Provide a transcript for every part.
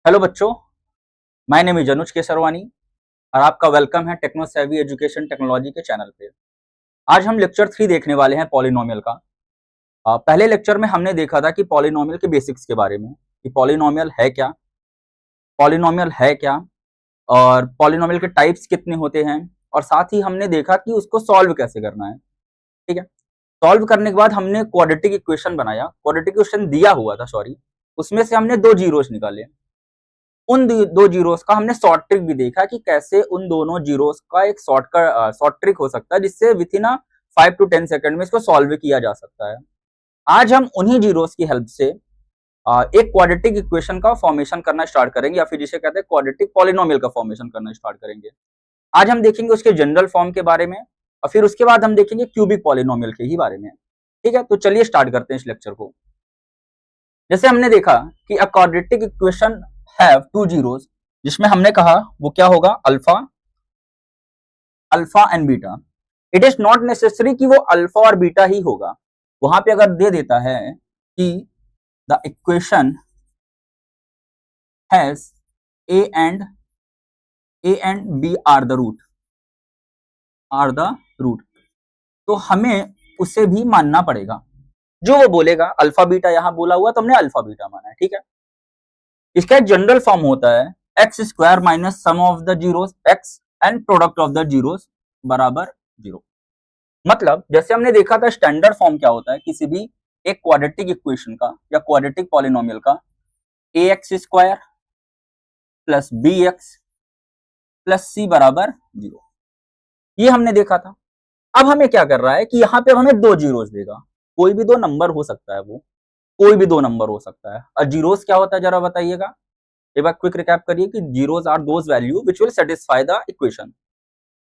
Hello बच्चों, my name is अनुज केसरवानी और आपका वेलकम है टेक्नो सेवी एजुकेशन टेक्नोलॉजी के चैनल पे। आज हम लेक्चर 3 देखने वाले हैं पॉलिनोमियल का। पहले लेक्चर में हमने देखा था कि पॉलिनोमियल के बेसिक्स के बारे में, कि पॉलिनोमियल है क्या और पॉलिनोमियल के टाइप्स कितने होते हैं, और साथ ही हमने देखा कि उसको सॉल्व कैसे करना है। ठीक है, सॉल्व करने के बाद हमने क्वाड्रेटिक इक्वेशन बनाया, क्वाड्रेटिक इक्वेशन दिया हुआ था सॉरी, उसमें से हमने दो जीरोस निकाले। उन दो जीरोस का हमने शॉर्ट ट्रिक भी देखा कि कैसे उन दोनों जीरोस का एक शॉर्ट ट्रिक हो सकता है जिससे विद इन 5 to 10 सेकंड में इसको सॉल्व किया जा सकता है। आज हम उन्हीं जीरोस की हेल्प से एक क्वाड्रेटिक इक्वेशन का फॉर्मेशन करना स्टार्ट करेंगे, या फिर जिसे कहते हैं क्वाड्रेटिक पॉलिनोमियल का फॉर्मेशन करना स्टार्ट करेंगे। आज हम देखेंगे उसके जनरल फॉर्म के बारे में और फिर उसके बाद हम देखेंगे क्यूबिक पॉलिनोमियल के ही बारे में। ठीक है, तो चलिए स्टार्ट करते हैं इस लेक्चर को। जैसे हमने देखा कि a quadratic equation have two zeros, जिसमें हमने कहा वो क्या होगा, alpha and beta. It is not necessary कि वो अल्फा और बीटा ही होगा, वहां पे अगर दे देता है कि the equation has A and B are the root, तो हमें उसे भी मानना पड़ेगा। जो वो बोलेगा अल्फा बीटा, यहां बोला हुआ तो हमने अल्फा बीटा माना है। ठीक है, इसका एक जनरल फॉर्म होता है x square minus sum of the zeros x and product of the zeros बराबर 0। मतलब जैसे हमने देखा था स्टैंडर्ड फॉर्म क्या होता है किसी भी एक क्वाड्रेटिक इक्वेशन का या क्वाड्रेटिक पॉलिनोमियल का, A X square plus B X plus C बराबर 0। ये हमने देखा था। अब हमें क्या कर रहा है कि यहाँ पे हमें दो जीरोस देगा, कोई भी दो नंबर हो सकता है, वो कोई भी दो नंबर हो सकता है। और जीरोस क्या होता है जरा बताइएगा, एक बार क्विक रिकैप करिए कि zeros are those value which will satisfy the equation.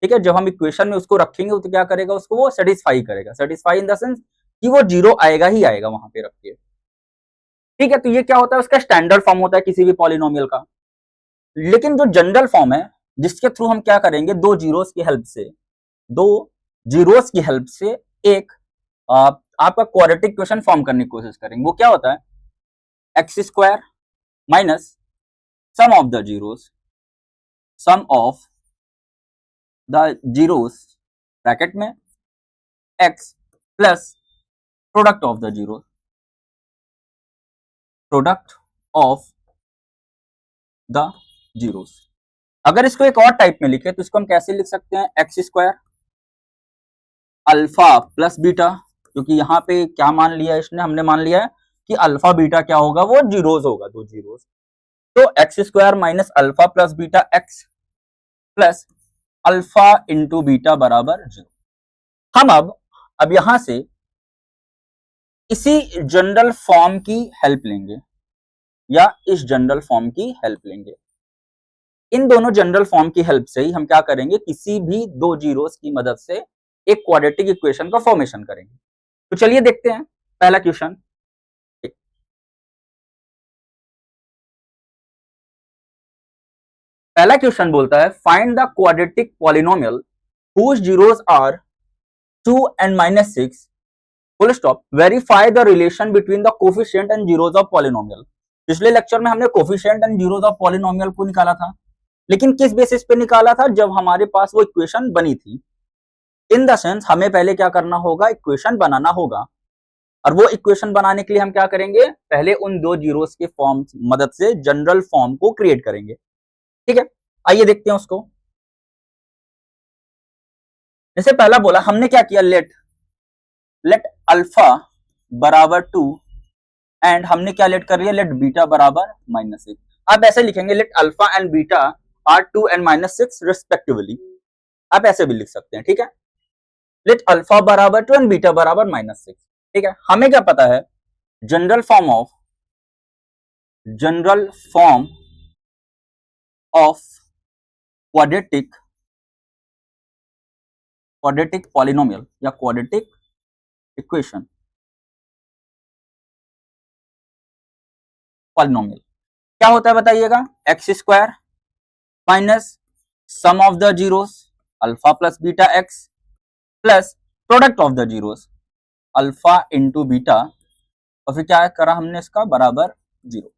ठीक है, जब हम इक्वेशन में उसको रखेंगे तो क्या करेगा, उसको वो सेटिस्फाई करेगा। सेटिस्फाई इन द सेंस कि वो जीरो आएगा ही आएगा वहां पे रख के। ठीक है, तो ये क्या होता है, उसका स्टैंडर्ड फॉर्म होता है किसी भी पॉलिनोमियल का। लेकिन जो जनरल फॉर्म है जिसके थ्रू हम क्या करेंगे, दो जीरोस की हेल्प से एक आपका क्वाड्रेटिक इक्वेशन फॉर्म करने की कोशिश करेंगे। वो क्या होता है, x square minus sum of the zeros bracket में x plus product of the zeros. अगर इसको एक और टाइप में लिखे तो इसको हम कैसे लिख सकते हैं, x square alpha plus beta, क्योंकि यहाँ पे क्या मान लिया इसने, हमने मान लिया है कि अल्फा बीटा क्या होगा, वो जीरोस होगा, दो जीरोस। तो x square minus alpha plus beta x plus alpha into beta बराबर 0। हम अब यहां से इसी जनरल फॉर्म की हेल्प लेंगे या इस जनरल फॉर्म की हेल्प लेंगे। इन दोनों जनरल फॉर्म की हेल्प से ही हम क्या करेंगे, किसी भी दो जीरोस की मदद से एक क्वाड्रेटिक इक्वेशन का फॉर्मेशन करेंगे। तो चलिए देखते हैं पहला क्वेश्चन। पहला क्वेश्चन बोलता है find the quadratic polynomial whose zeros are 2 and minus 6 full stop, verify the relation between the coefficient and zeros of polynomial। पिछले लेक्चर में हमने coefficient and zeros of polynomial को निकाला था, लेकिन किस बेसिस पे निकाला था, जब हमारे पास वो इक्वेशन बनी थी। इन द सेंस हमें पहले क्या करना होगा, इक्वेशन बनाना होगा, और वो इक्वेशन बनाने के लिए हम क्या करेंगे, पहले उन दो जीरोस के फॉर्म मदद से जनरल फॉर्म को क्रिएट करेंगे। ठीक है, आइए देखते हैं उसको। जैसे पहला बोला हमने क्या किया, लेट अल्फा बराबर 2 एंड हमने क्या लेट कर लिया, लेट बीटा बराबर -6। आप ऐसे लिखेंगे let alpha and beta are 2 and -6 respectively, आप ऐसे भी लिख सकते हैं। ठीक है, लेट अल्फा बराबर 2 एंड बीटा बराबर -6। ठीक है, हमें क्या पता है, general form of quadratic polynomial या क्वाड्रेटिक इक्वेशन पॉलिनोमियल क्या होता है बताइएगा, x square minus sum of the zeros alpha plus beta x plus product of the zeros alpha into beta, और फिर क्या करा हमने इसका बराबर 0।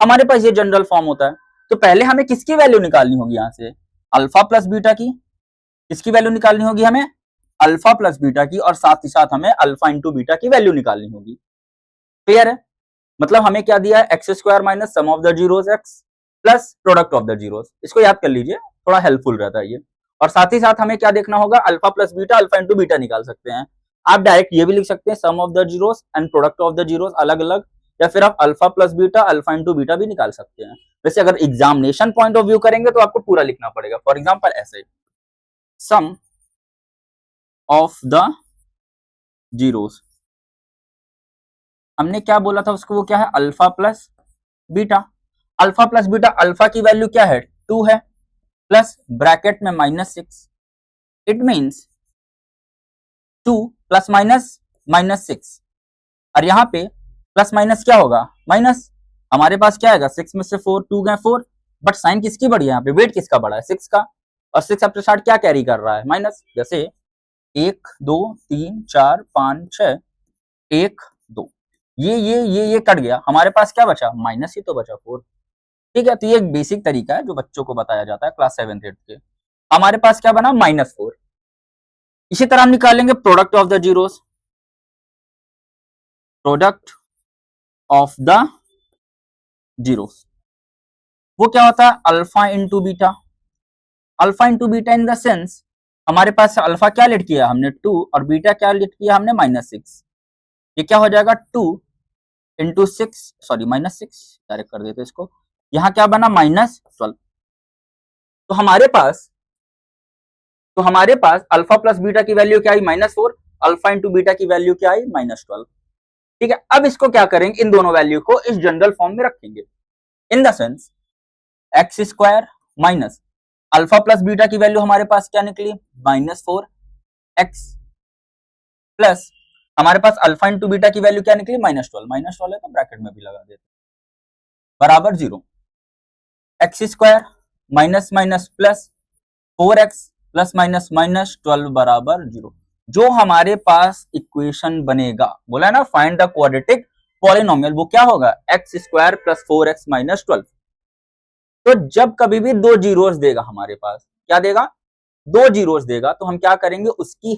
हमारे पास ये जनरल फॉर्म होता है। तो पहले हमें किसकी वैल्यू निकालनी होगी यहाँ से, अल्फा प्लस बीटा की। किसकी वैल्यू निकालनी होगी हमें, अल्फा प्लस बीटा की, और साथ ही साथ हमें अल्फा इंटू बीटा की वैल्यू निकालनी होगी। क्लियर है? मतलब हमें क्या दिया है, x square minus sum of the zeros x plus product of the zeros. इसको याद कर लीजिए, थोड़ा हेल्पफुल रहता है ये। और साथ ही साथ हमें क्या देखना होगा, alpha plus beta, alpha into beta निकाल सकते हैं। आप डायरेक्ट ये भी लिख सकते हैं sum of the zeros and product of the zeros अलग अलग, या फिर आप alpha plus beta alpha into beta भी निकाल सकते हैं। वैसे अगर एग्जामिनेशन पॉइंट ऑफ व्यू करेंगे तो आपको पूरा लिखना पड़ेगा। फॉर एग्जाम्पल ऐसे, सम ऑफ द जीरोस, हमने क्या बोला था उसको, वो क्या है, alpha plus beta. Alpha plus beta, alpha की वैल्यू क्या है, 2 है, प्लस ब्रैकेट में -6, इट मीन्स 2 प्लस माइनस -6, और यहाँ पे प्लस माइनस क्या होगा, माइनस। हमारे पास क्या आएगा, 6 में से 4, 2 गए 4, बट साइन किसकी बढ़ी है यहाँ पे, वेट किसका बढ़ा है, 6 का, और 6 अपने साथ क्या कैरी कर रहा है, माइनस। जैसे 1 2 3 4 5 6, 1 2, ये कट गया, हमारे पास क्या बचा, माइनस ही तो बचा 4। ठीक है, तो ये एक बेसिक तरीका है जो बच्चों को बताया जाता है क्लास 7th 8th के। हमारे पास क्या बना, -4। इसी तरह हम निकालेंगे product of the zeros, product of the zeros, वो क्या होता है, alpha into beta. Alpha into beta in the sense, हमारे पास अल्फा क्या लेट किया हमने 2, और बीटा क्या लेट किया हमने -6। ये क्या हो जाएगा, 2 इंटू 6, सॉरी -6 डायरेक्ट कर देते इसको, यहाँ क्या बना, -12। तो हमारे पास अल्फा प्लस बीटा की वैल्यू क्या आई, -4, अल्फा इंटू बीटा की वैल्यू क्या आई, -12। ठीक है, अब इसको क्या करेंगे, इन दोनों वैल्यू को इस जनरल फॉर्म में रखेंगे, इन the sense x square minus alpha plus beta की वैल्यू हमारे पास क्या निकली, -4x, प्लस हमारे पास अल्फा इंटू बीटा की वैल्यू क्या निकली, -12 है तो ब्रैकेट में भी लगा देते, बराबर 0। X square minus minus plus 4x plus minus -12 बराबर 0। जो हमारे पास इक्वेशन बनेगा, बोला है ना फाइंड द क्वाड्रेटिक पॉलिनोमियल, वो क्या होगा, एक्स स्क्वायर प्लस 4x -12। तो जब कभी भी 2 जीरोस देगा हमारे पास, क्या देगा, 2 जीरोस देगा, तो हम क्या करेंगे, उसकी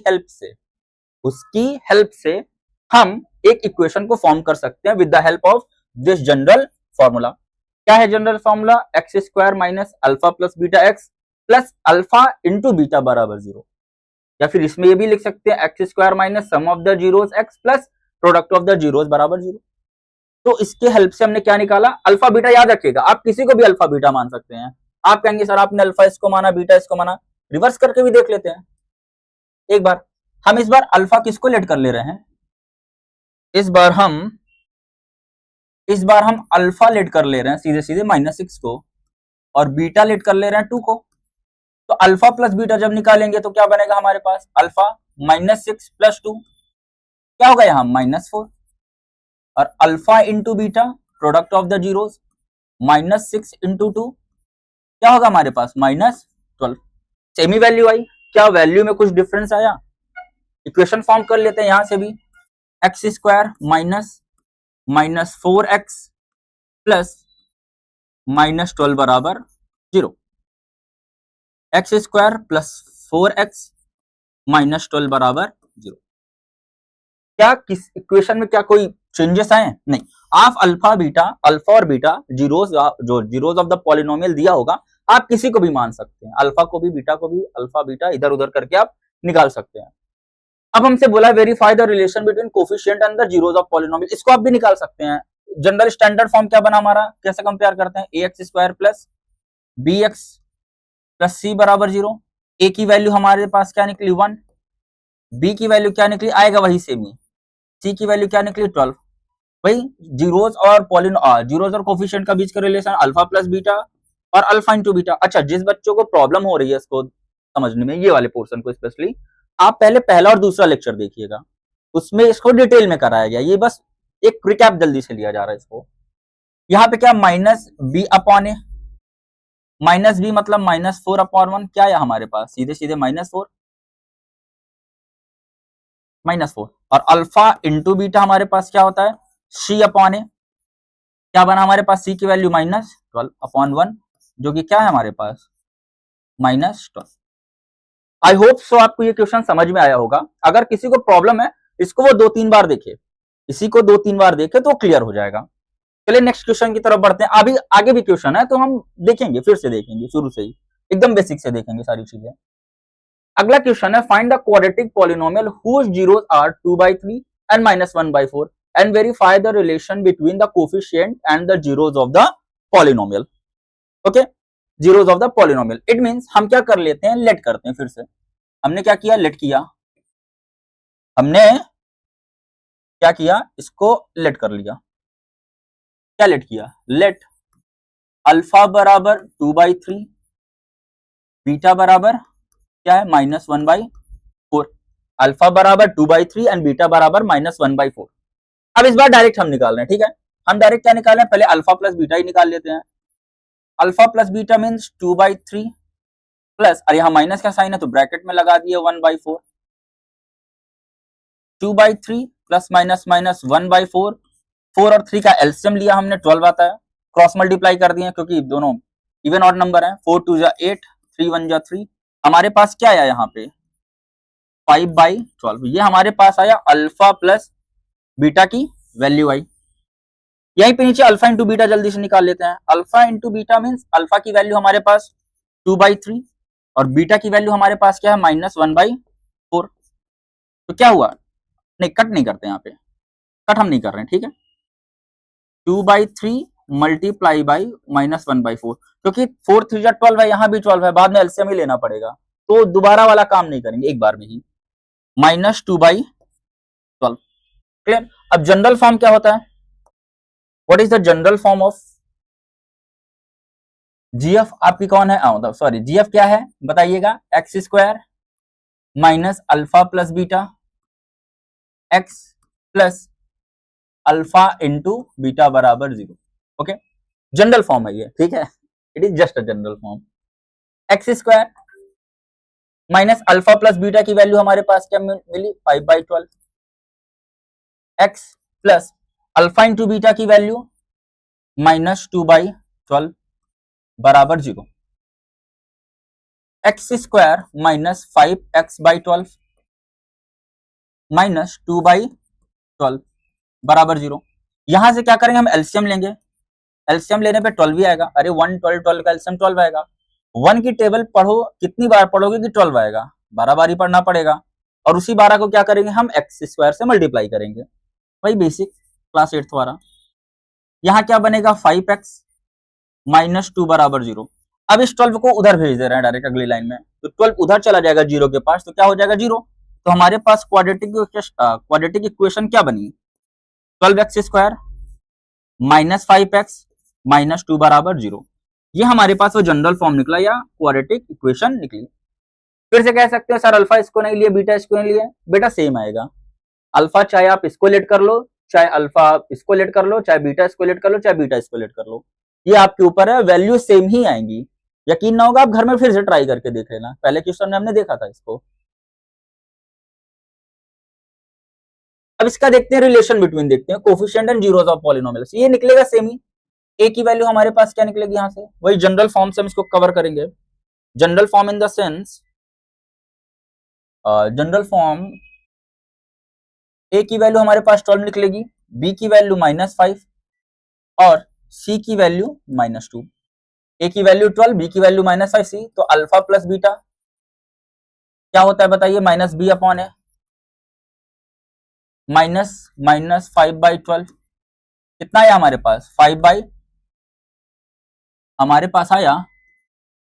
हेल्प से हम एक इक्वेशन को फॉर्म कर सकते हैं with the help of this general formula. क्या है general formula, x square minus alpha plus beta x plus alpha into beta बराबर 0, या फिर इसमें ये भी लिख सकते हैं x square minus sum of the zeros x plus product of the zeros बराबर 0। तो इसके हेल्प से हमने क्या निकाला, अल्फा बीटा। याद रखिएगा, आप किसी को भी अल्फा बीटा मान सकते हैं। आप कहेंगे सर आपने अल्फा इसको माना, बीटा इसको माना, रिवर्स करके भी देख लेते हैं एक बार। हम इस बार अल्फा किसको लेट कर ले रहे हैं, इस बार हम अल्फा लेट कर ले रहे हैं सीधे सीधे -6 को, और बीटा लेट कर ले रहे हैं 2 को। तो अल्फा प्लस बीटा जब निकालेंगे तो क्या बनेगा हमारे पास, अल्फा -6 प्लस 2 क्या होगा यहाँ, -4, और alpha into beta product of the zeros -6 into 2 क्या होगा हमारे पास, -12। सेमी वैल्यू आई, क्या वैल्यू में कुछ डिफरेंस आया, इक्वेशन फॉर्म कर लेते हैं यहां से भी, x square minus -4x plus -12 बराबर 0। एक्स स्क्वायर प्लस 4x -12 बराबर 0। क्या किस इक्वेशन में क्या कोई चेंजेस आए, नहीं। आप अल्फा और बीटा जीरोस, जो जीरोस ऑफ द पॉलिनोमियल दिया होगा, आप किसी को भी मान सकते हैं, अल्फा को भी बीटा को भी, अल्फा बीटा इधर उधर करके आप निकाल सकते हैं। अब हमसे बोला verify the relation between coefficient and the zeros of polynomial, इसको आप भी निकाल सकते हैं। जनरल स्टैंडर्ड फॉर्म क्या बना हमारा, कैसे कंपेयर करते हैं, ax square plus bx plus c बराबर 0। a की वैल्यू हमारे पास क्या निकली 1, b की वैल्यू क्या निकली, आएगा वही सेम ही, c की वैल्यू क्या निकली 12। भाई जीरोस और कोफिशिएंट का बीच का रिलेशन अल्फा प्लस बीटा और अल्फा इंटू बीटा। अच्छा, जिस बच्चों को प्रॉब्लम हो रही है इसको समझने में, ये वाले पोर्शन को स्पेशली, आप पहले पहला और दूसरा लेक्चर देखिएगा, उसमें इसको डिटेल में कराया गया। ये बस एक रिकैप जल्दी से लिया जा रहा है इसको। यहाँ पे क्या, -b अपॉन ए, -b मतलब -4/1, क्या है हमारे पास, सीधे सीधे -4, और अल्फा इंटू बीटा हमारे पास क्या होता है, c अपॉन ए। क्या बना हमारे पास, सी की वैल्यू -12/1, जो कि क्या है हमारे पास -12। आई होप सो आपको ये क्वेश्चन समझ में आया होगा। अगर किसी को प्रॉब्लम है, इसको वो 2-3 बार देखे, इसी को 2-3 बार देखे तो क्लियर हो जाएगा। चलिए नेक्स्ट क्वेश्चन की तरफ बढ़ते हैं। अभी आगे भी क्वेश्चन है तो हम देखेंगे, फिर से देखेंगे शुरू से ही, एकदम बेसिक से देखेंगे सारी चीजें। अगला क्वेश्चन है, find the quadratic polynomial whose zeros are 2/3 and -1/4 and verify the relation between the coefficient and the zeros of the polynomial. Okay, zeros of the polynomial, it means हम क्या कर लेते हैं, लेट करते हैं। फिर से हमने क्या किया, लेट किया, हमने क्या किया, इसको लेट कर लिया। क्या लेट किया, लेट अल्फा बराबर 2/3, बीटा बराबर क्या है -1/4, अल्फा बराबर 2/3 एंड बीटा बराबर -1/4। अब इस बार डायरेक्ट हम निकाल रहे हैं, ठीक है। हम डायरेक्ट क्या निकाल रहे हैं, पहले अल्फा प्लस बीटा ही निकाल लेते हैं। Alpha plus beta means 2/3 plus, और यहाँ माइनस का साइन है तो ब्रैकेट में लगा दिए 1/4, 2/3 प्लस माइनस माइनस 1/4, 4 और 3 का एलसीएम लिया हमने, 12 आता है, क्रॉस मल्टीप्लाई कर दिए क्योंकि दोनों इवन ऑड नंबर है, 4 2 जा 8, 3 1 जा 3। हमारे पास क्या आया यहाँ पे 5/12, ये हमारे पास आया अल्फा प्लस बीटा की वैल्यू आई। यहीं पे नीचे अल्फा इंटू बीटा जल्दी से निकाल लेते हैं। Alpha into beta means alpha की वैल्यू हमारे पास 2/3 और बीटा की वैल्यू हमारे पास क्या है -1/4। तो क्या हुआ, नहीं कट नहीं करते यहाँ पे, कट हम नहीं कर रहे हैं, ठीक है। 2/3 मल्टीप्लाई बाई -1/4, क्योंकि 4 3 जा 12 है, यहाँ भी 12 है, बाद में एलसीएम ही लेना पड़ेगा, तो दोबारा वाला काम नहीं करेंगे, एक बार में ही -2/12। क्लियर। अब जनरल फॉर्म क्या होता है, what is the general form of GF, आपकी कौन है, सॉरी जीएफ क्या है बताइएगा, x² minus alpha plus beta x plus alpha into beta बराबर 0। ओके, जनरल फॉर्म है ये, ठीक है, it is just a general form. x² minus alpha plus beta की वैल्यू हमारे पास क्या मिली 5/12, x plus alpha into beta की वैल्यू -2/12 बराबर 0। x² माइनस 5x/12 माइनस 2/12 बराबर 0। यहां से क्या करेंगे, हम एलसीएम लेंगे, एलसीएम लेने पे 12 भी आएगा। अरे 1 12 12 का एलसीएम 12 आएगा। 1 की टेबल पढ़ो, कितनी बार पढ़ोगे कि 12 आएगा, 12 बार ही पढ़ना पड़ेगा। और उसी 12 को क्या करेंगे, हम x² से मल्टीप्लाई करेंगे, वही बेसिक क्लास 8 वाला। यहाँ क्या बनेगा 5x माइनस 2 बराबर 0। अब इस 12 को उधर भेज दे रहे हैं डायरेक्ट अगली लाइन में, तो 12 उधर चला जाएगा 0 के पास, तो क्या हो जाएगा 0। तो हमारे पास क्वाड्रेटिक इक्वेशन क्या बनी, 12x² माइनस 5x माइनस 2 बराबर 0। ये हमारे पास वो जनरल फॉर्म निकला या क्वाड्रेटिक इक्वेशन निकली। फिर से कह सकते हो सर अल्फा इसको नहीं लिए, बीटा इसको नहीं लिए, बेटा सेम आएगा। अल्फा चाहे आप इसको लेट कर लो, चाहे अल्फा इसको लेट कर लो, चाहे बीटा इसको लेट कर लो, चाहे बीटा इसको लेट कर लो, ये आपके ऊपर है, वैल्यू सेम ही आएंगी। यकीन ना होगा आप घर में फिर से ट्राई करके देख लेना, पहले क्वेश्चन में हमने देखा था इसको। अब इसका देखते हैं रिलेशन बिटवीन, देखते हैं coefficient and zeros of polynomials, ये निकलेगा सेम ही। ए की वैल्यू हमारे पास क्या निकलेगी, यहां से वही जनरल फॉर्म से हम इसको कवर करेंगे। General form in the sense, general form, A की वैल्यू हमारे पास 12 निकलेगी, बी की वैल्यू -5 और सी की वैल्यू -2। ए की वैल्यु 12, बी की वैल्यू -5, सी, तो अल्फा प्लस बीटा क्या होता है बताइए, -b/a, माइनस 5/12, कितना आया हमारे पास 5 हमारे पास आया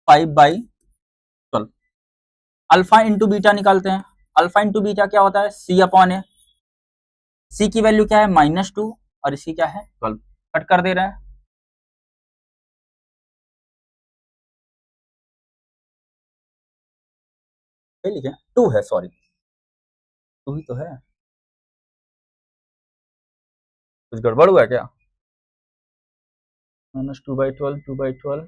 5/12। अल्फा इंटू बीटा निकालते हैं, अल्फा इंटू बीटा क्या होता है c/a, सी की वैल्यू क्या है -2 और इसकी क्या है 12, कट कर दे रहे हैं। लिखे 2 है, सॉरी 2 ही तो है, कुछ गड़बड़ हुआ क्या, -2/12, 2/12,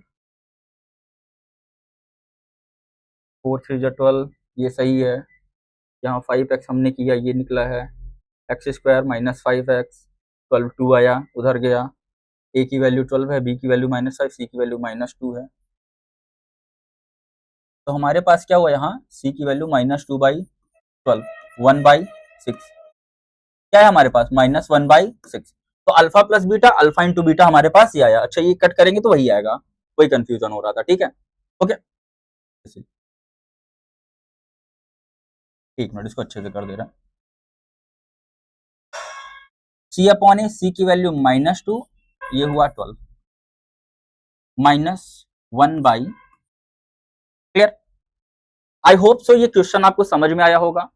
4 3 जा 12, ये सही है। यहाँ 5x हमने किया, ये निकला है x² -5x, 12 2 आया, उधर गया, ए की वैल्यू 12 है, बी की वैल्यू -5, सी की वैल्यू -2 है। तो हमारे पास क्या हुआ यहाँ, सी की वैल्यू -2/12, 1/6 क्या है हमारे पास, -1/6। तो alpha plus beta, alpha into beta हमारे पास ये आया। अच्छा ये कट करेंगे तो वही आएगा, कोई कंफ्यूजन हो रहा था, ठीक है। ओके एक मिनट इसको अच्छे से कर दे रहा है। सी अपॉन ए, सी की वैल्यू -2, ये हुआ 12, -1/, क्लियर। आई होप सो ये क्वेश्चन आपको समझ में आया होगा।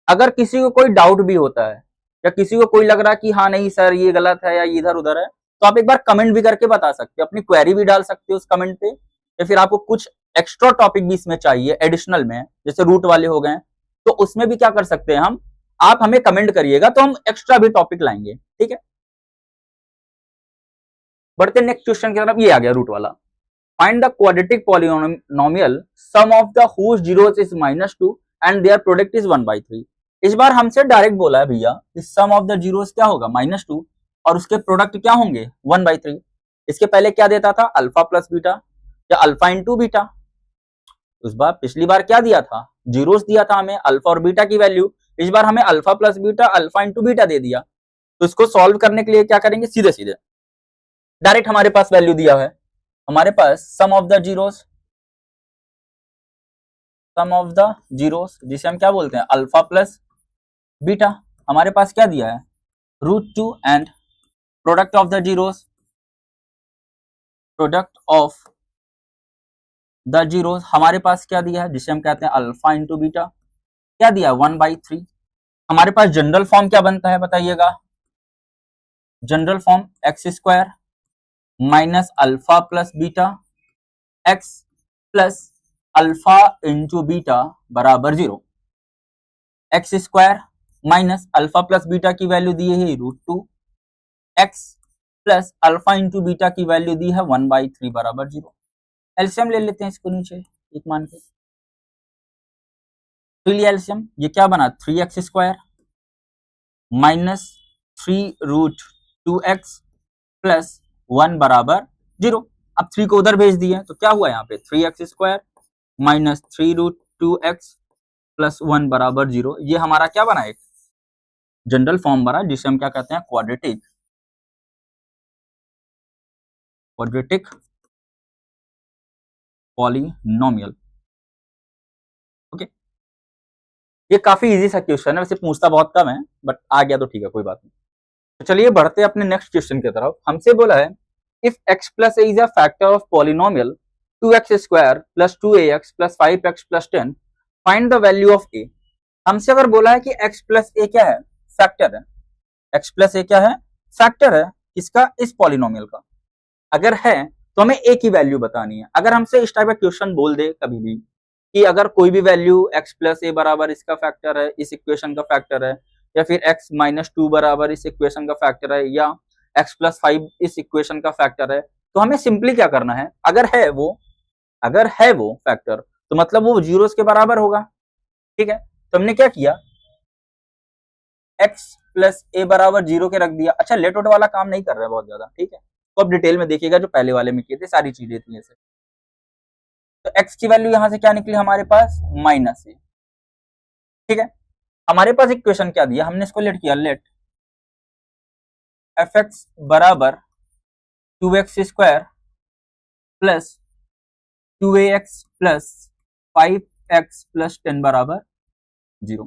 अगर किसी को कोई डाउट भी होता है या किसी को कोई लग रहा है कि हाँ नहीं सर ये गलत है या इधर उधर है, तो आप एक बार कमेंट भी करके बता सकते हो, अपनी क्वेरी भी डाल सकते हो उस कमेंट पे, या फिर आपको कुछ एक्स्ट्रा टॉपिक भी इसमें चाहिए एडिशनल में, जैसे रूट वाले हो गए, तो उसमें भी क्या कर सकते हैं हम, आप हमें कमेंट करिएगा तो हम एक्स्ट्रा भी टॉपिक लाएंगे, ठीक है। बढ़ते नेक्स्ट क्वेश्चन की तरफ, ये आ गया रूट वाला। Find the quadratic polynomial sum of the whose zeros is -2 and their product is 1/3। इस बार हमसे डायरेक्ट बोला है भैया कि सम ऑफ द जीरोस क्या होगा, -2, और उसके प्रोडक्ट क्या होंगे, 1/3। इसके पहले क्या देता था, अल्फा प्लस बीटा या अल्फा इंटू बीटा। उस बार पिछली बार क्या दिया था, जीरोस दिया था हमें, अल्फा और बीटा की वैल्यू। इस बार हमें alpha plus beta, alpha into beta दे दिया। तो इसको सॉल्व करने के लिए क्या करेंगे, सीधे सीधे डायरेक्ट हमारे पास वैल्यू दिया है, हमारे पास sum of the zeros, sum of the zeros जिसे हम क्या बोलते हैं, अल्फा प्लस बीटा, हमारे पास क्या दिया है, √2, and product of the zeros, product of the zeros हमारे पास क्या दिया है, जिसे हम कहते हैं अल्फा इंटू बीटा, क्या दिया, 1/3। हमारे पास जनरल फॉर्म क्या बनता है बताइएगा, general form x² minus alpha plus beta x plus alpha into beta बराबर 0। x² minus alpha plus beta की वैल्यू दी है √2, x plus alpha into beta की वैल्यू दी है 1/3 बराबर 0। एलसीएम ले लेते हैं इसको नीचे एक मान के, तो लिए एलसीएम ये क्या बना, 3x² माइनस 3√2x प्लस 1 बराबर 0। अब 3 को उधर भेज दिए तो क्या हुआ यहाँ पे, 3x² माइनस 3√2x प्लस 1 बराबर 0। ये हमारा क्या बना, एक जनरल फॉर्म बना जिसे हम क्या कहते हैं, क्वाड्रेटिक पॉलिनोमियल। ओके ये काफी इजी सा क्वेश्चन है, वैसे पूछता बहुत कम है, बट आ गया तो ठीक है, कोई बात नहीं। तो चलिए बढ़ते अपने नेक्स्ट क्वेश्चन की तरफ। हमसे बोला है if x plus A is a factor of polynomial 2x² plus 2ax plus 5x plus 10, find the value of a। हमसे अगर बोला है कि x प्लस ए क्या है, फैक्टर है, x प्लस ए क्या है, फैक्टर है किसका, इस पॉलिनोमियल का, अगर है तो हमें a की वैल्यू बतानी है। अगर हमसे इस टाइप का क्वेश्चन बोल दे कभी भी कि अगर कोई भी वैल्यू x प्लस ए बराबर इसका फैक्टर है, इस इक्वेशन का फैक्टर है, या फिर x -2 बराबर इस इक्वेशन का फैक्टर है, या x प्लस 5 इस इक्वेशन का फैक्टर है, तो हमें सिंपली क्या करना है, अगर है वो फैक्टर तो मतलब वो जीरोस के बराबर होगा, ठीक है। तो हमने क्या किया, x प्लस ए बराबर 0 के रख दिया। अच्छा लेट आउट वाला काम नहीं कर रहा है बहुत ज्यादा, ठीक है, तो अब डिटेल में देखिएगा, जो पहले वाले में किए थे सारी चीजें थी ऐसे। तो x की वैल्यू यहां से क्या निकली हमारे पास, -a, ठीक है। हमारे पास इक्वेशन क्या दिया, हमने इसको लेट किया, लेट fx बराबर 2x² plus 2ax plus 5x plus 10 बराबर 0,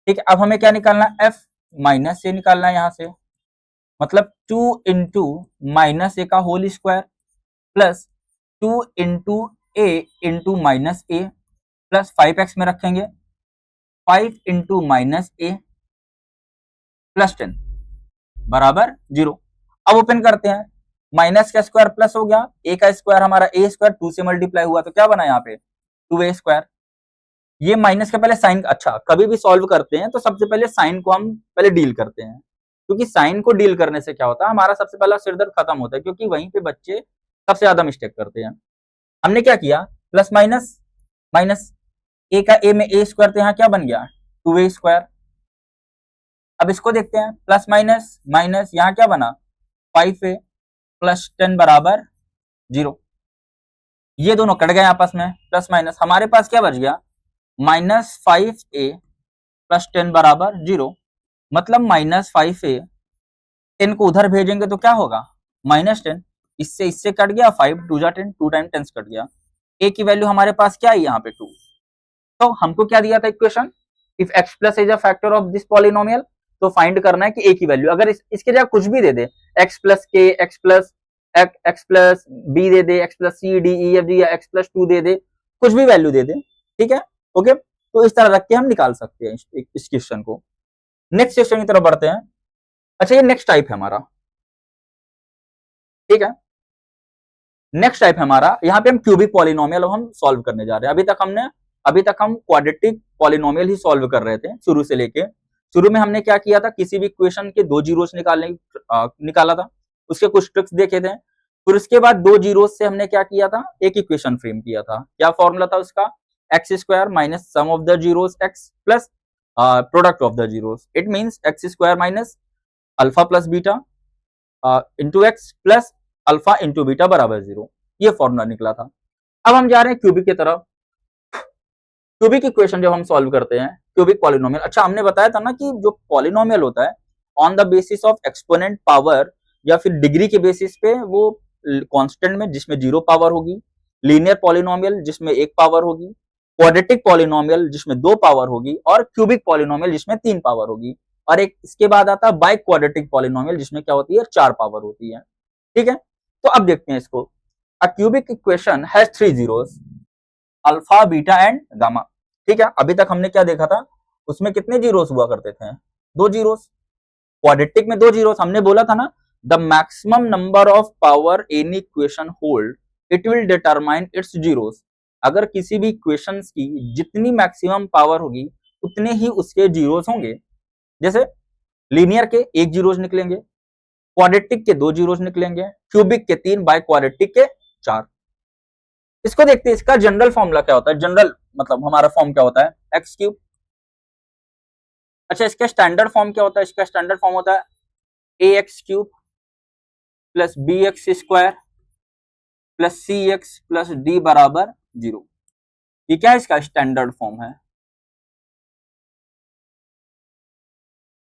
ठीक है। अब हमें क्या निकालना है, f माइनस ए निकालना है यहां से, मतलब 2 इंटू माइनस ए का होल स्क्वायर प्लस 2 इंटू ए इंटू माइनस ए प्लस 5x में रखेंगे 5 इंटू माइनस ए प्लस 10 बराबर 0। अब ओपन करते हैं, माइनस का स्क्वायर प्लस हो गया, ए का स्क्वायर हमारा a² 2 से मल्टीप्लाई हुआ तो क्या बना यहाँ पे 2a²। ये माइनस के पहले साइन, अच्छा कभी भी सॉल्व करते हैं तो सबसे पहले साइन को हम पहले डील करते हैं, क्योंकि साइन को डील करने से क्या होता है, हमारा सबसे पहला सिरदर्द खत्म होता है, क्योंकि वहीं पे बच्चे सबसे ज्यादा मिस्टेक करते हैं। हमने क्या किया, प्लस माइनस माइनस, ए का ए में a² तो यहाँ क्या बन गया 2a²। अब इसको देखते हैं, प्लस माइनस माइनस, यहाँ क्या बना 5a, प्लस 10 बराबर 0। ये दोनों कट गए आपस में, प्लस माइनस, हमारे पास क्या बच गया, -5a प्लस 10 बराबर 0। मतलब -5a, 10 को उधर भेजेंगे तो क्या होगा, -10, इससे कट गया, 5 2 जा 10, 2 टाइम 10 कट गया, a की वैल्यू हमारे पास क्या है यहाँ पे 2। तो हमको क्या दिया था equation, if x plus is a factor of this polynomial, तो फाइंड करना है कि a की वैल्यू, अगर इसके जगह कुछ भी दे दे, x plus K, X plus B दे दे, X plus C D E F G, या एक्स प्लस 2 दे दे, कुछ भी वैल्यू दे दे, ठीक है, ओके। तो इस तरह रख के हम निकाल सकते हैं इस क्वेश्चन को। नेक्स्ट क्वेश्चन की तरफ बढ़ते हैं। अच्छा, ये नेक्स्ट टाइप है हमारा, ठीक है, नेक्स्ट टाइप है हमारा, यहाँ पे हम क्यूबिक पॉलिनोमियल हम सॉल्व करने जा रहे हैं। अभी तक हम क्वाड्रेटिक पॉलिनोमियल ही सॉल्व कर रहे थे शुरू से लेके। शुरू में हमने क्या किया था, किसी भी इक्वेशन के 2 जीरोस निकाला था, उसके कुछ ट्रिक्स देखे थे। फिर उसके बाद 2 जीरोस से हमने क्या किया था, एक इक्वेशन फ्रेम किया था। क्या फॉर्मूला था उसका, x square minus sum of the zeros x plus product of the zeros. It means x square minus alpha plus beta into x plus alpha into beta बराबर 0। ये फॉर्मूला निकला था। अब हम जा रहे हैं क्यूबिक की तरफ। क्यूबिक इक्वेशन जब हम सॉल्व करते हैं, क्यूबिक पॉलिनोमियल, अच्छा हमने बताया था ना कि जो पॉलिनोमियल होता है on the basis of exponent power या फिर डिग्री के बेसिस पे, वो कांस्टेंट में जिसमें 0 पावर होगी, लीनियर पॉलिनोमियल जिसमें 1 पावर होगी, क्वाड्रेटिक पॉलिनोमियल जिसमें 2 पावर होगी, और क्यूबिक पॉलिनोमियल जिसमें 3 पावर होगी। और एक इसके बाद आता है बाई क्वाड्रेटिक पॉलिनोमियल जिसमें क्या होती है, 4 पावर होती है, ठीक है। तो अब देखते हैं इसको। A cubic equation has 3 zeros, alpha beta and gamma, ठीक है। अभी तक हमने क्या देखा था, उसमें कितने जीरोस हुआ करते थे, 2 जीरोस। क्वाड्रेटिक में 2 जीरोस, हमने बोला था ना, the maximum number of power any equation hold it will determine its zeros. अगर किसी भी इक्वेशन की जितनी मैक्सिमम पावर होगी उतने ही उसके जीरोस होंगे। जैसे लीनियर के 1 जीरोस निकलेंगे, क्वाड्रेटिक के 2 जीरोस निकलेंगे, क्यूबिक के 3, बाय क्वाड्रेटिक के 4। इसको देखते हैं, इसका जनरल फॉर्मूला क्या होता है, जनरल मतलब हमारा फॉर्म क्या होता है, एक्स क्यूब। अच्छा, इसका स्टैंडर्ड फॉर्म क्या होता है, इसका स्टैंडर्ड फॉर्म होता है A X cube plus B X square plus C X plus D बराबर 0। ये क्या है, इसका स्टैंडर्ड फॉर्म है,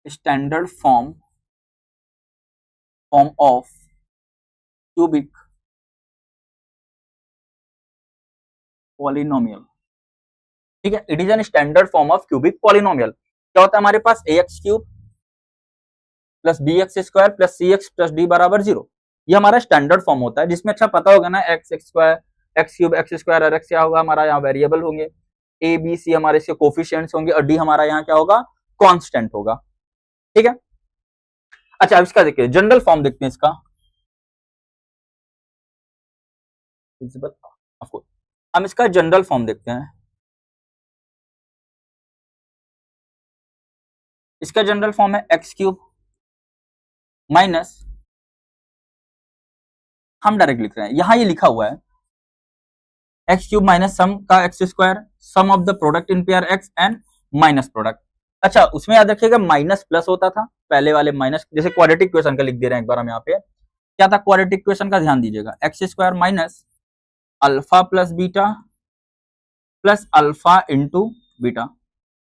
standard form of cubic polynomial, ठीक है। It is an standard form of cubic polynomial. क्या होता है हमारे पास, A X cube plus B X square plus C X plus D बराबर 0। ये हमारा स्टैंडर्ड फॉर्म होता है, जिसमें अच्छा पता होगा ना, x square, x cube, x square और एक्स क्या होगा हमारा यहाँ वेरिएबल होंगे, ए बी सी हमारे इसके कोफिशिएंट्स होंगे, और डी हमारा यहाँ क्या होगा, कांस्टेंट होगा, ठीक है। अच्छा, अब इसका देखिए जनरल फॉर्म देखते हैं इसका, हम इसका जनरल फॉर्म देखते हैं। इसका जनरल फॉर्म है एक्स क्यूब माइनस, हम डायरेक्ट लिख रहे हैं, यहां ये लिखा हुआ है एक्स क्यूब माइनस सम का x square, sum of the product in pair x and minus product. अच्छा, उसमें याद रखिएगा माइनस प्लस होता था, पहले वाले माइनस, जैसे क्वाड्रेटिक इक्वेशन का लिख दे रहे हैं एक बार हम यहाँ पे, क्या था क्वाड्रेटिक इक्वेशन का, ध्यान दीजिएगा, x square minus alpha plus beta plus alpha into beta,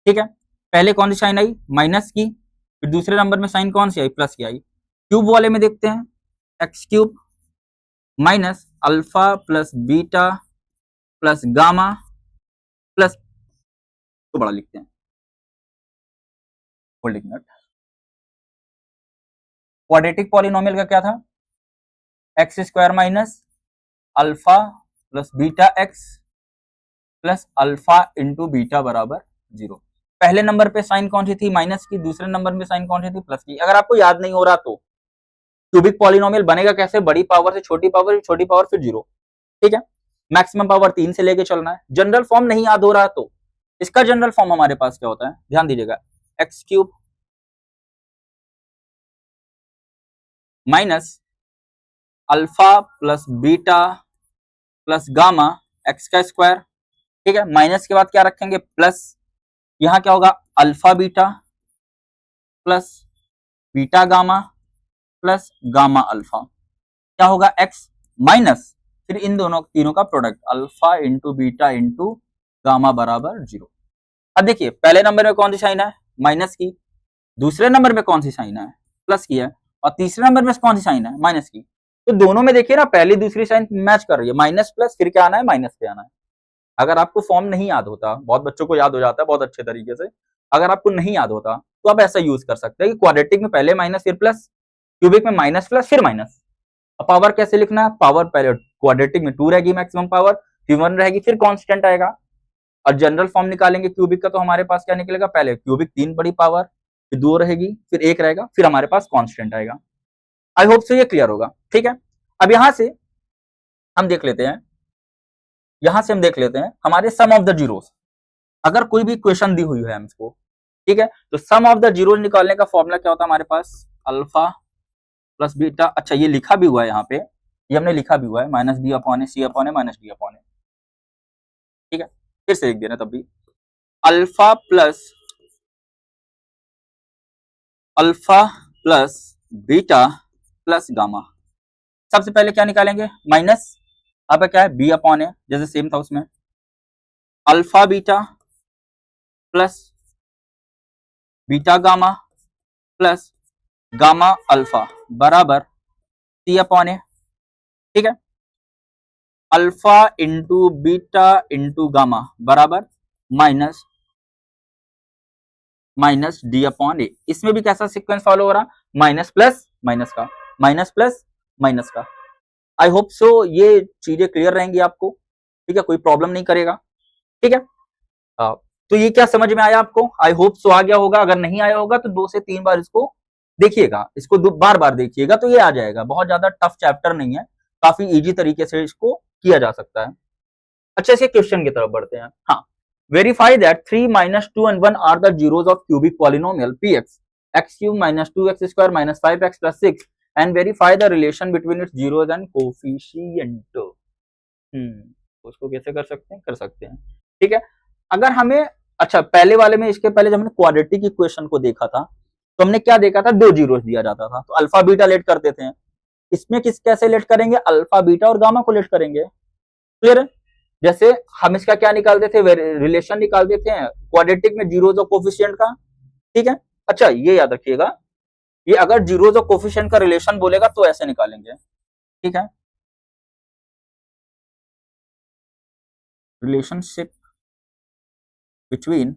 ठीक है। पहले कौन सी साइन आई, माइनस की, फिर दूसरे नंबर में साइन कौन सी आई, प्लस की आई। क्यूब वाले में देखते हैं, x cube minus alpha plus beta plus gamma plus, तो बड़ा लिखते हैं, होल्डिंग नट। क्वाड्रेटिक पॉलिनोमियल का क्या था, x square minus alpha plus beta x plus alpha into beta बराबर 0। पहले नंबर पे साइन कौन सी थी, माइनस की, दूसरे नंबर में साइन कौन सी थी, प्लस की। अगर आपको याद नहीं हो रहा तो क्यूबिक पॉलिनोमियल बनेगा कैसे, बड़ी पावर से छोटी पावर, छोटी पावर फिर 0, ठीक है। मैक्सिमम पावर 3 से लेके चलना है। जनरल फॉर्म नहीं याद हो रहा तो इसका जनरल फॉर्म हमारे पास क्या होता है, ध्यान दीजिएगा, x cube minus alpha plus beta plus gamma x का स्क्वायर, ठीक है। माइनस के बाद क्या रखेंगे, प्लस, यहां क्या होगा, alpha beta plus beta gamma plus gamma alpha, क्या होगा x माइनस फिर इन दोनों तीनों का product alpha into beta into gamma बराबर 0। अब देखिए पहले नंबर में कौन सी साइन है, माइनस की, दूसरे नंबर में कौन सी साइन है, प्लस की है, और तीसरे नंबर में कौन सी साइन है, माइनस की। तो दोनों में देखिए ना पहली दूसरी साइन मैच कर रही है, माइनस प्लस फिर क्या आना है, माइनस पे आना है। अगर आपको फॉर्म नहीं याद होता, बहुत बच्चों को याद हो जाता है बहुत अच्छे तरीके से, अगर आपको नहीं याद होता तो आप ऐसा यूज कर सकते हैं कि क्वाड्रेटिक में पहले माइनस फिर प्लस, क्यूबिक में माइनस प्लस फिर माइनस। अब पावर कैसे लिखना है, पावर पहले क्वाड्रेटिक में 2 रहेगी मैक्सिमम पावर, फिर 1 रहेगी, फिर कांस्टेंट आएगा। और जनरल फॉर्म निकालेंगे क्यूबिक का तो हमारे पास क्या निकलेगा, पहले क्यूबिक 3 बड़ी पावर, फिर 2 रहेगी, फिर 1 रहेगा, फिर हमारे पास कांस्टेंट आएगा। आई होप सो ये क्लियर होगा, ठीक है। अब यहां से हम देख लेते हैं, हमारे सम ऑफ द जीरोस। अगर कोई भी क्वेश्चन दी हुई है हमको, ठीक है, तो सम ऑफ द जीरोस निकालने का फॉर्मूला क्या होता है हमारे पास, अल्फा प्लस बीटा। अच्छा ये लिखा भी हुआ है यहाँ पे, ये हमने लिखा भी हुआ है, माइनस बी अपॉन ए सी अपॉन ए माइनस डी अपॉन ए, ठीक है। फिर से लिख देना तब भी, alpha plus beta plus gamma. सबसे पहले क्या निकालेंगे, माइनस, आपका क्या है बी अपॉन ए, जैसे सेम था उसमें, alpha beta plus beta gamma plus gamma alpha बराबर सी अपॉन ए, ठीक है। Alpha into beta into gamma बराबर माइनस डी अपॉन ए। इसमें भी कैसा सीक्वेंस फॉलो हो रहा, माइनस प्लस माइनस का, माइनस प्लस माइनस का। आई होप सो ये चीजें क्लियर रहेंगी आपको, ठीक है, कोई प्रॉब्लम नहीं करेगा, ठीक है। तो ये क्या समझ में आया आपको, आई होप सो आ गया होगा। अगर नहीं आया होगा तो 2 से 3 बार इसको देखिएगा, इसको बार बार देखिएगा तो ये आ जाएगा। बहुत ज्यादा टफ चैप्टर नहीं है, काफी इजी तरीके से इसको किया जा सकता है। अच्छा इसके क्वेश्चन की तरफ बढ़ते हैं। हाँ, verify that 3 - 2 and 1 are the zeros of cubic polynomial px x³ - 2x² - 5x + 6 and verify the relation between its zeros and coefficient। उसको कैसे कर सकते हैं, ठीक है। अगर हमें, अच्छा पहले वाले में, इसके पहले जब हमने क्वाड्रेटिक इक्वेशन को देखा था तो हमने क्या देखा था, 2 जीरोस दिया जाता था तो अल्फा बीटा लेट करते थे। इसमें कैसे लेट करेंगे, अल्फा बीटा और गामा को लेट करेंगे, क्लियर है। जैसे हम इसका क्या निकालते थे, रिलेशन निकाल देते हैं क्वाड्रेटिक में जीरोस और कोफिशिएंट का, ठीक है। अच्छा ये याद रखिएगा, ये अगर जीरोस और कोफिशिएंट का रिलेशन बोलेगा तो ऐसे निकालेंगे, ठीक है। Relationship between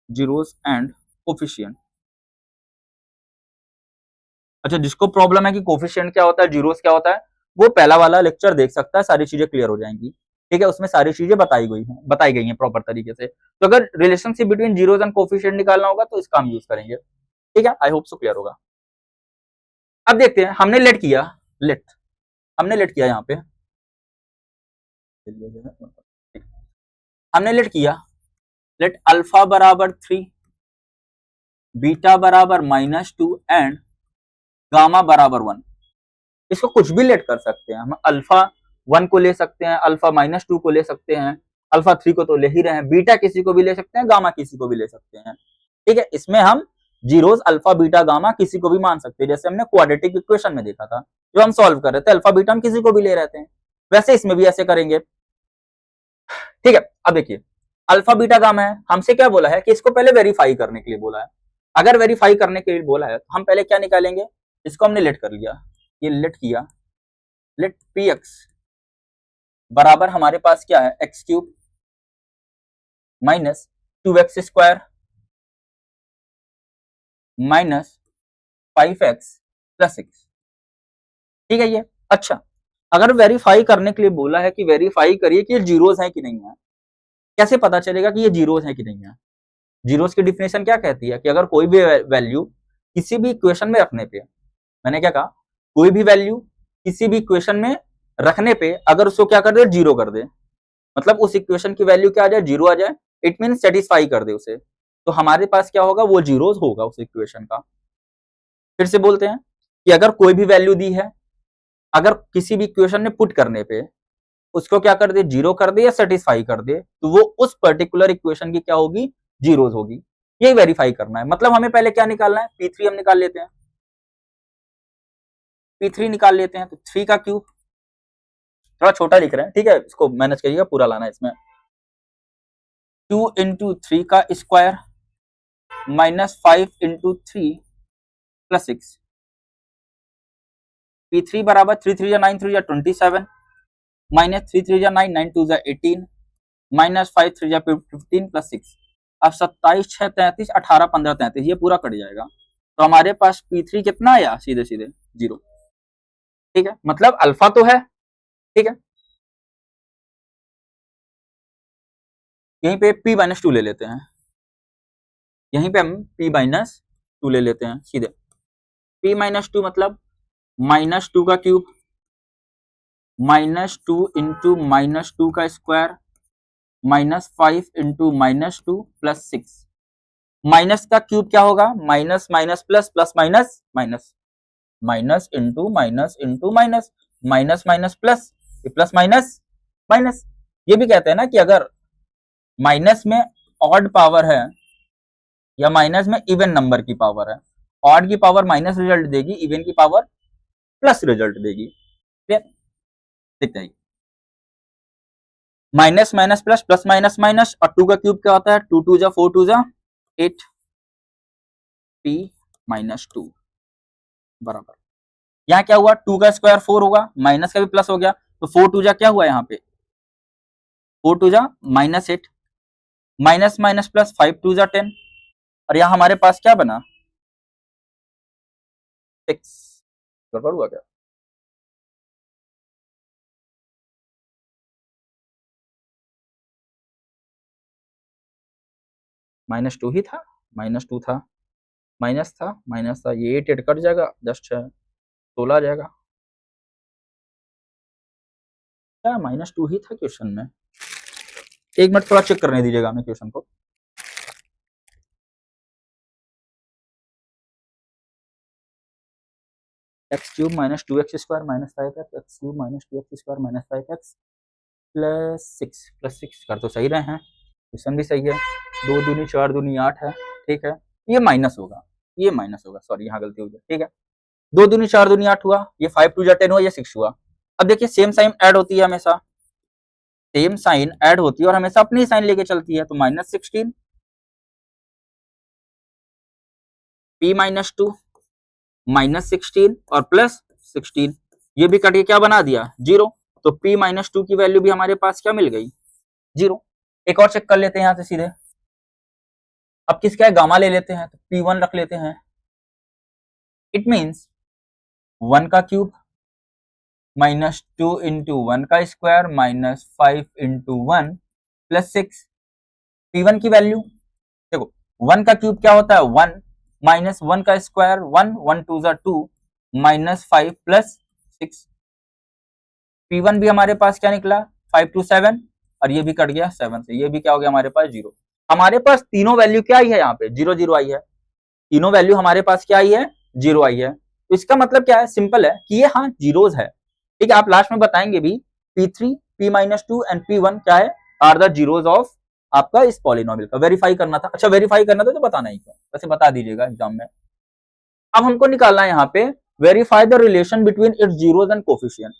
zeros and coefficient. अच्छा जिसको प्रॉब्लम है कि कोफिशिएंट क्या होता है, जीरोस क्या होता है, वो पहला वाला लेक्चर देख सकता है, सारी चीजें क्लियर हो जाएंगी, ठीक है। उसमें सारी चीजें बताई गई हैं प्रॉपर तरीके से। तो अगर relationship between zeros and coefficient निकालना होगा तो इसका हम यूज करेंगे, ठीक है। आई होप सो क्लियर होगा। अब देखते हैं, हमने लेट किया यहाँ पे, हमने लेट अल्फा बराबर 3, बीटा बराबर -2 एंड गामा बराबर 1। इसको कुछ भी लेट कर सकते हैं, हम अल्फा 1 को ले सकते हैं, अल्फा -2 को ले सकते हैं, अल्फा 3 को तो ले ही रहे हैं, बीटा किसी को भी ले सकते हैं, गामा किसी को भी ले सकते हैं, ठीक है। इसमें हम जीरोस अल्फा बीटा गामा किसी को भी मान सकते हैं, जैसे हमने क्वाड्रेटिक इक्वेशन में देखा था, जो हम सॉल्व कर रहे थे अल्फा बीटा हम किसी को भी ले रहे थे, वैसे इसमें भी ऐसे करेंगे, ठीक है। अब देखिए अल्फा बीटा गामा है, हमसे क्या बोला है कि इसको पहले वेरीफाई करने के लिए बोला है। अगर वेरीफाई करने के लिए बोला है तो हम पहले क्या निकालेंगे, इसको हमने लेट कर लिया, ये लेट किया, लेट px बराबर हमारे पास क्या है, x³ - 2x² - 5x + 6, ठीक है ये। अच्छा अगर वेरीफाई करने के लिए बोला है कि वेरीफाई करिए कि ये जीरोस है कि नहीं है, कैसे पता चलेगा कि ये जीरोस है कि नहीं है। जीरोस की डिफिनेशन क्या कहती है कि अगर कोई भी वैल्यू किसी भी इक्वेशन में रखने पे, मैंने क्या कहा, कोई भी वैल्यू किसी भी इक्वेशन में रखने पे अगर उसको क्या कर दे, जीरो कर दे, मतलब उस इक्वेशन की वैल्यू क्या आ जाए, जीरो आ जाए, इट मीन सेटिस्फाई कर दे उसे, तो हमारे पास क्या होगा, वो जीरोस होगा उस इक्वेशन का। फिर से बोलते हैं कि अगर कोई भी वैल्यू दी है, अगर किसी भी इक्वेशन में पुट करने पे उसको क्या कर दे, जीरो कर दे या सेटिस्फाई कर दे, तो वो उस पर्टिकुलर इक्वेशन की क्या होगी, जीरोस होगी। यही वेरीफाई करना है। मतलब हमें पहले क्या निकालना है, P3 हम निकाल लेते हैं, P3 निकाल लेते हैं। तो 3 का क्यूब, थोड़ा छोटा लिख रहे हैं, ठीक है, इसको मैनेज करिएगा, पूरा लाना है इसमें। 2 इंटू 3 का square minus 5 into 3 plus 6। P3 बराबर 3 3 9 3 27 माइनस 3 3 9 9 2 18 माइनस 5 3 15 प्लस 6। अब 27 6 33 18 15 33, ये पूरा कट जाएगा। तो हमारे पास P3 कितना आया, सीधे सीधे 0। ठीक है, मतलब अल्फा तो है। ठीक है, यहीं पे P माइनस 2 ले लेते हैं, यहीं पे हम P माइनस 2 ले लेते हैं सीधे। P माइनस 2 मतलब माइनस 2 का क्यूब माइनस 2 इंटू माइनस 2 का square minus 5 into minus 2 plus 6। Minus का क्यूब क्या होगा, minus minus plus plus minus minus, minus into minus into minus, minus minus plus, plus minus minus. ये भी कहते हैं ना कि अगर माइनस में ऑड पावर है या माइनस में इवन नंबर की पावर है, ऑड की पावर माइनस रिजल्ट देगी, इवन की पावर प्लस रिजल्ट देगी। दिखता है minus minus plus plus minus minus, और 2 का क्यूब क्या होता है, 2 2 जा 4 2 जा 8, P माइनस 2 बराबर, यहाँ क्या हुआ, 2 का स्क्वायर 4 होगा, माइनस का भी प्लस हो गया, तो 4 2 जा क्या हुआ, यहाँ पे 4 2 जा माइनस 8, माइनस माइनस प्लस 5 2 जा 10, और यहाँ हमारे पास क्या बना 6। गड़बड़ हुआ क्या, माइनस 2 ही था, माइनस 2 था, माइनस था, माइनस था, ये 8 8 कट जाएगा, जस्ट 16 आ जाएगा। क्या माइनस 2 ही था क्वेश्चन में, एक मिनट थोड़ा चेक करने दीजिएगा हमें क्वेश्चन को। X cube minus 2x square minus 5x, x cube minus 2x square minus 5x plus 6 कर तो सही रहे हैं, क्वेश्चन भी सही है, 2 दूनी 4 दूनी 8 है। ठीक है, ये माइनस होगा, ये माइनस होगा, सॉरी यहाँ गलती हो गई। ठीक है, 2 दूनी 4 दूनी 8 हुआ, ये 5 2 जा 10 हुआ, ये 6 हुआ। अब देखिए सेम साइन ऐड होती है हमेशा, सेम साइन ऐड होती है और हमेशा अपनी साइन लेके चलती है, तो माइनस 16 P माइनस 2 माइनस 16 और प्लस 16, ये भी कट के क्या बना दिया 0। तो P माइनस 2 की वैल्यू भी हमारे पास क्या मिल गई 0। एक और चेक कर लेते हैं यहाँ से सीधे, अब किसका है गामा ले लेते हैं, तो P1 रख लेते हैं। इट मीन्स 1 का क्यूब माइनस 2 इंटू 1 का square minus 5 into 1 plus 6। P1 की वैल्यू देखो, 1 का क्यूब क्या होता है 1, माइनस 1 का स्क्वायर 1, 1 2 जा 2 माइनस 5 प्लस 6। P1 भी हमारे पास क्या निकला 5 2 7, और ये भी कट गया 7 से, ये भी क्या हो गया हमारे पास 0। हमारे पास तीनों वैल्यू क्या आई है, यहाँ पे 0 0 आई है, तीनों वैल्यू हमारे पास क्या आई है 0 आई है। तो इसका मतलब क्या है, सिंपल है कि ये हाँ जीरोज है। ठीक है, आप लास्ट में बताएंगे भी P3 P minus 2 and P1 क्या है, आर द जीरोज ऑफ आपका इस पॉलिनोमियल का। वेरीफाई करना था, अच्छा वेरीफाई करना था तो बताना ही क्यों, वैसे बता दीजिएगा एग्जाम में। अब हमको निकालना है यहाँ पे verify the relation between its zeros and coefficient.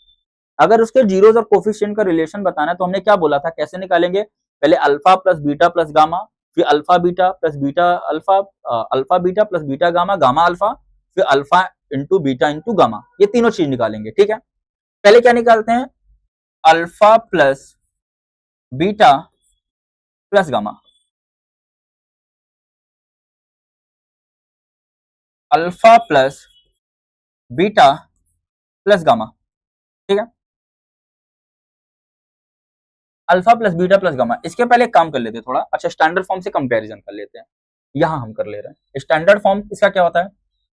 अगर उसके जीरोज और कोफिशिएंट का रिलेशन बताना है तो हमने क्या बोला था, कैसे निकालेंगे, पहले alpha plus beta plus gamma, फिर alpha beta plus beta alpha, alpha beta plus beta gamma, gamma alpha, फिर alpha into beta into gamma, ये तीनों चीज निकालेंगे। ठीक है, पहले क्या निकालते हैं, alpha plus beta plus gamma, alpha plus beta plus gamma. ठीक है, alpha plus beta plus gamma, इसके पहले एक काम कर लेते हैं थोड़ा, अच्छा स्टैंडर्ड फॉर्म से कंपैरिजन कर लेते हैं। यहां हम कर ले रहे हैं स्टैंडर्ड फॉर्म, इसका क्या होता है,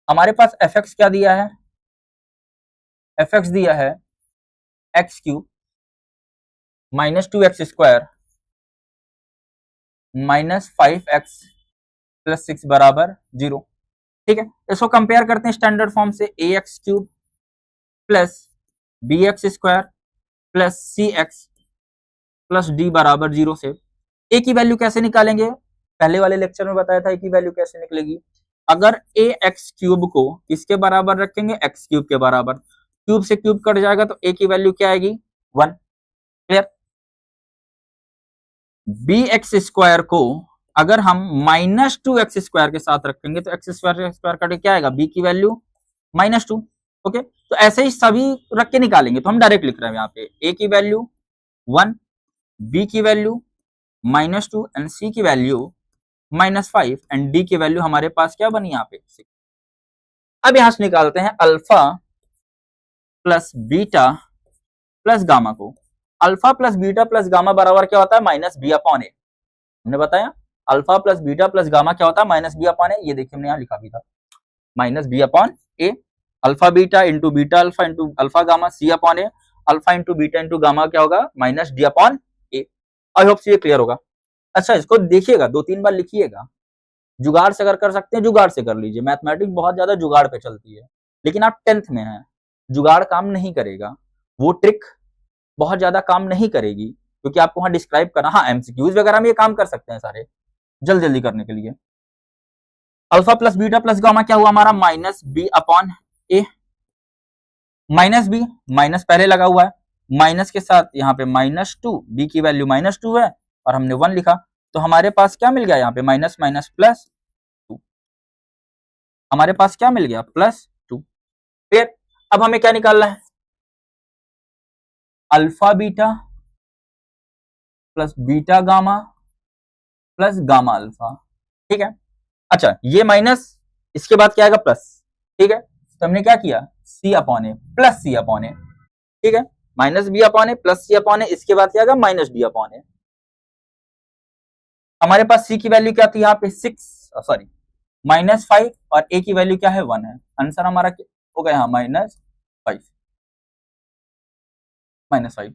हमारे पास एफ एक्स क्या दिया है, एफ एक्स दिया है x cube minus 2x square minus 5x plus 6 बराबर 0। ठीक है, इसको कंपेयर करते हैं स्टैंडर्ड फॉर्म से, A X cube plus B X square plus C X plus D बराबर 0 से। ए की वैल्यू कैसे निकालेंगे, पहले वाले लेक्चर में बताया था की वैल्यू कैसे निकलेगी। अगर ए एक्स क्यूब को किसके बराबर रखेंगे, एक्स क्यूब के बराबर, क्यूब से क्यूब कट जाएगा तो ए की वैल्यू क्या आएगी, 1। क्लियर। बी एक्स स्क्वायर को अगर हम -2x स्क्वायर के साथ रखेंगे तो एक्स स्क्वायर कट क्या आएगा, बी की वैल्यू -2। ओके, तो ऐसे ही सभी रख के निकालेंगे, तो हम डायरेक्ट लिख रहे हैं यहाँ पे ए की वैल्यू 1, बी की वैल्यू -2 एंड सी की वैल्यू -5 एंड डी की वैल्यू हमारे पास क्या बनी यहाँ पे 6। अब यहां से निकालते हैं alpha plus beta plus gamma को। Alpha plus beta plus gamma बराबर क्या होता है, -b/a। हमने बताया alpha plus beta plus gamma क्या होता है, -b/a। ये देखिए हमने यहाँ लिखा भी था, -b/a। Alpha beta into beta alpha into alpha gamma, c/a। Alpha into beta into gamma क्या होगा, -d/a। आई होप ये क्लियर होगा। अच्छा, इसको देखिएगा, 2-3 बार लिखिएगा। जुगाड़ से अगर कर सकते हैं जुगाड़ से कर लीजिए, मैथमेटिक्स बहुत ज्यादा जुगाड़ पे चलती है, लेकिन आप 10th में हैं, जुगाड़ काम नहीं करेगा, वो ट्रिक बहुत ज्यादा काम नहीं करेगी, क्योंकि आपको वहां डिस्क्राइब करना। हाँ, एमसीक्यूज वगैरह में ये काम कर सकते हैं सारे, जल्दी जल्दी करने के लिए। Alpha plus beta plus gamma क्या हुआ हमारा, -b/a। -b, माइनस पहले लगा हुआ है, माइनस के साथ यहाँ पे -2, बी की वैल्यू -2 है और हमने 1 लिखा, तो हमारे पास क्या मिल गया यहाँ पे, माइनस माइनस प्लस 2। हमारे पास क्या मिल गया, +2। फिर अब हमें क्या निकालना है, alpha beta plus beta gamma plus gamma alpha. ठीक है। अच्छा, ये माइनस, इसके बाद क्या आएगा, प्लस। ठीक है, तो हमने क्या किया, c/a प्लस c/a। ठीक है, -b/a प्लस c/a, इसके बाद क्या आएगा, -d/a। हमारे पास c की वैल्यू क्या थी यहाँ पे, 6 -5 और a की वैल्यू क्या है, 1 है। आंसर हमारा हो गया यहाँ -5।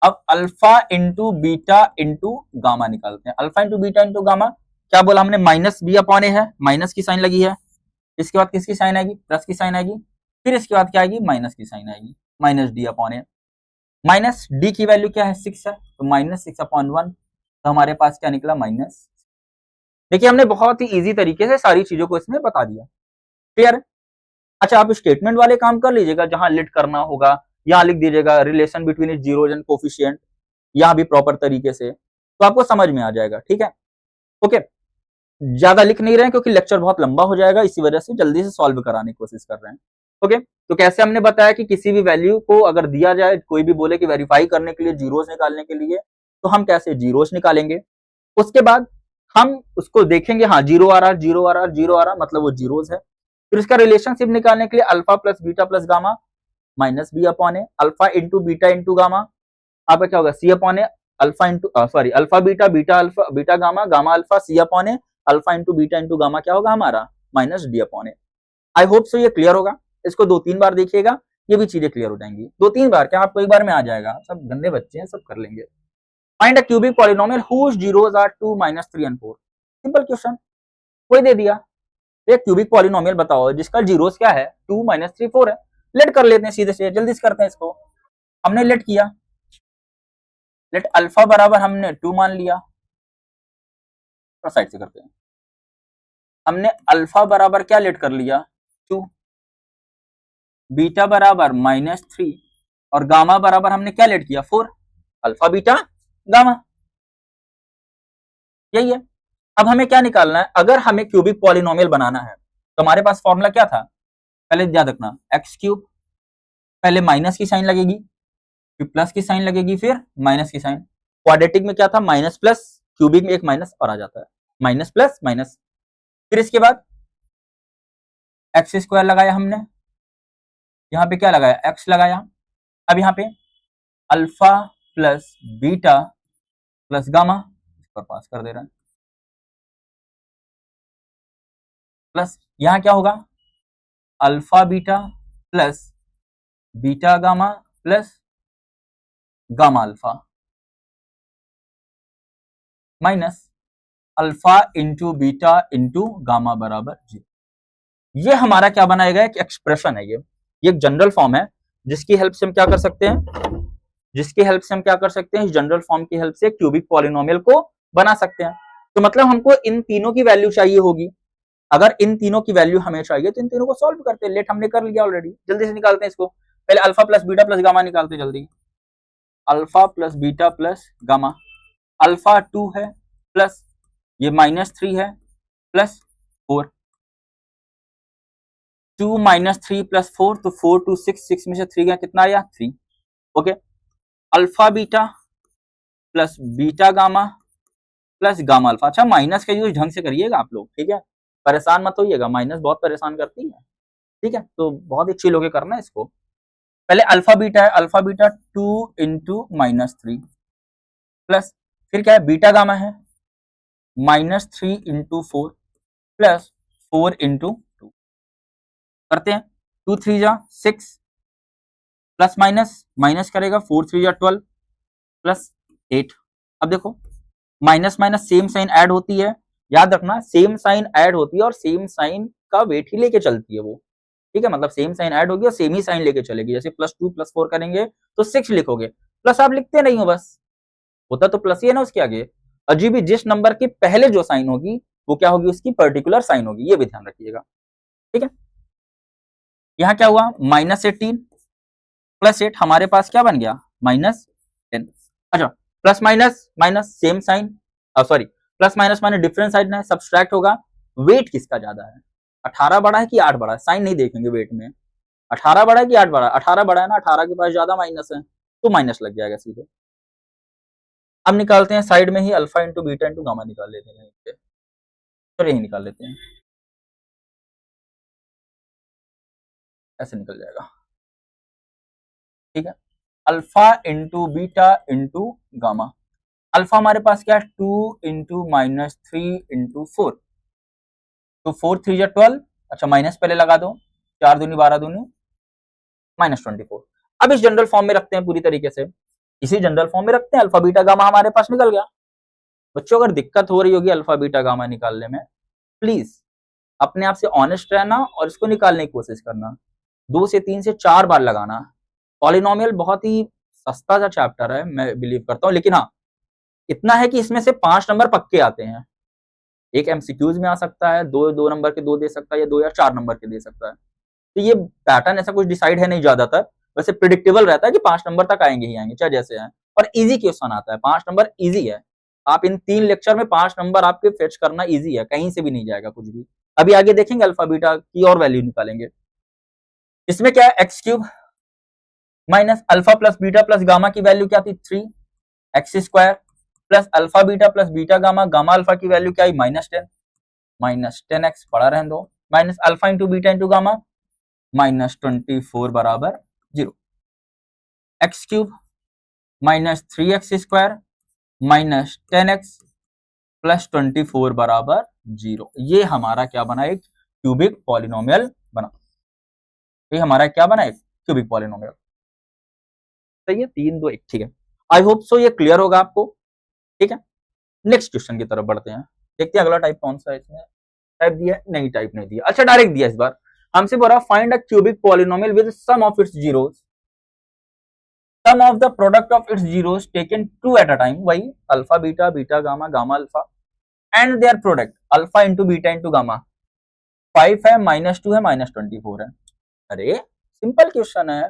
अब alpha into beta into gamma निकालते हैं। Alpha into beta into gamma क्या बोला हमने, -b/a है, माइनस की साइन लगी है, इसके बाद किसकी साइन आएगी, प्लस की साइन आएगी, फिर इसके बाद क्या आएगी, माइनस की साइन आएगी, -d/a। माइनस डी की वैल्यू क्या है, 6 है, तो -6/1, तो हमारे पास क्या निकला, माइनस। देखिए, हमने बहुत ही इजी तरीके से सारी चीजों को इसमें बता दिया। क्लियर। अच्छा, आप स्टेटमेंट वाले काम कर लीजिएगा, जहां लिट करना होगा यहाँ लिख दीजिएगा relation between it zeros and coefficient, यहाँ भी प्रॉपर तरीके से, तो आपको समझ में आ जाएगा। ठीक है, ओके। ज्यादा लिख नहीं रहे हैं क्योंकि लेक्चर बहुत लंबा हो जाएगा, इसी वजह से जल्दी से सॉल्व कराने की कोशिश कर रहे हैं। ओके, तो कैसे हमने बताया कि किसी भी वैल्यू को अगर दिया जाए, कोई भी बोले कि वेरीफाई करने के लिए जीरोस निकालने के लिए, तो हम कैसे जीरोस निकालेंगे, उसके बाद हम उसको देखेंगे, हाँ जीरो आ रहा, जीरो आ रहा, जीरो आ रहा, मतलब वो जीरोस है। फिर उसका रिलेशनशिप निकालने के लिए alpha plus beta plus gamma -b/a, alpha into beta into gamma आपका क्या होगा, c/a, alpha into alpha beta beta alpha beta gamma gamma alpha, c/a, alpha into beta into gamma क्या होगा हमारा, -d/a। आई होप सो ये clear होगा। इसको 2-3 बार देखिएगा, ये भी चीजें क्लियर हो जाएंगी। 2-3 बार क्या, आपको एक बार में आ जाएगा, सब गंदे बच्चे हैं, सब कर लेंगे। Find a cubic polynomial whose zeros are 2, -3 and 4। Simple question, कोई दे दिया, एक क्यूबिक पॉलिनोमियल बताओ जिसका जीरोस क्या है, 2, -3, 4 है। लेट कर लेते हैं सीधे से, जल्दी से करते हैं इसको। हमने लेट किया, लेट अल्फा बराबर हमने 2 मान लिया, तो साइड से करते हैं। हमने अल्फा बराबर क्या लेट कर लिया, 2, बीटा बराबर -3 और गामा बराबर हमने क्या लेट किया, 4। अल्फा बीटा गामा, यही है। अब हमें क्या निकालना है, अगर हमें क्यूबिक पॉलिनोमियल बनाना है तो हमारे पास फॉर्मूला क्या था, पहले याद रखना, एक्स क्यूब, पहले माइनस की साइन लगेगी, फिर प्लस की साइन लगेगी, फिर माइनस की साइन। क्वाड्रेटिक में क्या था, माइनस प्लस, क्यूबिक में एक माइनस और आ जाता है, माइनस प्लस माइनस। फिर इसके बाद एक्स स्क्वायर लगाया हमने, यहाँ पे क्या लगाया, एक्स लगाया। अब यहाँ पे alpha plus beta plus gamma, इस पर पास कर दे रहे हैं, प्लस यहाँ क्या होगा, alpha beta plus beta gamma plus gamma alpha minus alpha into beta into gamma बराबर 0। ये हमारा क्या बनाएगा, एक एक्सप्रेशन है, ये एक जनरल फॉर्म है, जिसकी हेल्प से हम क्या कर सकते हैं, जिसकी हेल्प से हम क्या कर सकते हैं, इस जनरल फॉर्म की हेल्प से क्यूबिक पॉलिनोमियल को बना सकते हैं। तो मतलब हमको इन तीनों की वैल्यू चाहिए होगी। अगर इन तीनों की वैल्यू हमें चाहिए तो इन तीनों को सॉल्व करते हैं। लेट हमने कर लिया ऑलरेडी, जल्दी से निकालते हैं इसको। पहले alpha plus beta plus gamma निकालते हैं जल्दी। Alpha plus beta plus gamma, alpha 2 है प्लस ये -3 है प्लस 4, 2 -3 प्लस 4, तो 4 2 6, 6 में से 3 गया, कितना आया 3। Okay, alpha beta plus beta gamma plus gamma alpha. अच्छा, माइनस का यूज ढंग से करिएगा आप लोग, ठीक है, परेशान मत होइएगा, माइनस बहुत परेशान करती है, ठीक है, तो बहुत ही चिल होके करना है इसको। पहले अल्फा बीटा है, अल्फा बीटा 2 इंटू -3 प्लस, फिर क्या है बीटा गामा है -3 इंटू 4 प्लस 4 इंटू 2, करते हैं 2 3 जा 6 प्लस माइनस माइनस करेगा 4 3 जा 12 प्लस 8। अब देखो minus minus same sign add होती है, याद रखना सेम साइन ऐड होती है और सेम साइन का वेट ही लेके चलती है वो, ठीक है, मतलब सेम साइन ऐड होगी और सेम ही साइन लेके चलेगी। जैसे +2 +4 करेंगे तो 6 लिखोगे, प्लस आप लिखते नहीं हो, बस होता तो प्लस ही है ना उसके आगे। अजीब, जिस नंबर के पहले जो साइन होगी वो क्या होगी, उसकी पर्टिकुलर साइन होगी, ये भी ध्यान रखिएगा, ठीक है। यहाँ क्या हुआ -18 प्लस 8, हमारे पास क्या बन गया -10। अच्छा, plus minus minus same sign, sorry plus minus minus different sign है, सब्सट्रैक्ट होगा। वेट किसका ज्यादा है, 18 बड़ा है कि 8 बड़ा है, साइन नहीं देखेंगे वेट में, 18 बड़ा है कि 8 बड़ा है, 18 बड़ा है ना, 18 के पास ज्यादा माइनस है तो माइनस लग जाएगा सीधे। अब निकालते हैं साइड में ही alpha into beta into gamma निकाल लेते हैं, तो यही निकाल लेते हैं, ऐसे निकल जाएगा, ठीक है। Alpha into beta into gamma, alpha हमारे पास क्या है 2 इंटू -3 इंटू 4, तो 4 3 जा 12, अच्छा माइनस पहले लगा दो, 4 दूनी 12 दूनी -24। अब इस जनरल फॉर्म में रखते हैं पूरी तरीके से, इसी जनरल फॉर्म में रखते हैं, अल्फा बीटा गामा हमारे पास निकल गया। बच्चों अगर दिक्कत हो रही होगी अल्फा बीटा गामा निकालने में, प्लीज अपने आप से ऑनेस्ट रहना और इसको निकालने की कोशिश करना, 2 से 3 से 4 बार लगाना। पॉलिनोमियल बहुत ही सस्ता सा चैप्टर है, मैं बिलीव करता हूँ, लेकिन हाँ इतना है कि इसमें से 5 नंबर पक्के आते हैं, एक एमसीक्यूज में आ सकता है, दो नंबर के 2 दे सकता है, या 2 या 4 नंबर के दे सकता है। तो ये पैटर्न ऐसा कुछ डिसाइड है नहीं ज्यादातर, वैसे प्रिडिक्टेबल रहता है कि 5 नंबर तक आएंगे ही आएंगे, चाहे जैसे आए, और इजी क्वेश्चन आता है, 5 नंबर इजी है। आप इन 3 लेक्चर में 5 नंबर आपके फेच करना इजी है, कहीं से भी नहीं जाएगा कुछ भी। अभी आगे देखेंगे अल्फा बीटा की और वैल्यू निकालेंगे। इसमें क्या है x³ minus alpha plus beta plus gamma की वैल्यू क्या थी 3x² plus alpha beta plus beta gamma, gamma alpha की वैल्यू क्या आई -10x पड़ा रहने दो, minus alpha into beta into gamma -24 बराबर 0, x³ minus 3x² minus 10x plus 24 बराबर 0। ये हमारा क्या बना, एक क्यूबिक पॉलिनोमियल बना, ये हमारा क्या बना, एक क्यूबिक पॉलिनोमियल। सही है, 3 2 1, ठीक है। आई होप सो ये क्लियर होगा आपको, ठीक है। नेक्स्ट क्वेश्चन की तरफ बढ़ते हैं, देखते हैं अगला टाइप कौन सा है, इसमें टाइप दिया है, नहीं टाइप नहीं दिया, अच्छा डायरेक्ट दिया इस बार हमसे, बोला find a cubic polynomial with sum of its zeros, sum of the product of its zeros taken 2 at a time, वही alpha beta beta gamma gamma alpha and their product alpha into beta into gamma, 5 है -2 है -24 है। अरे simple question है,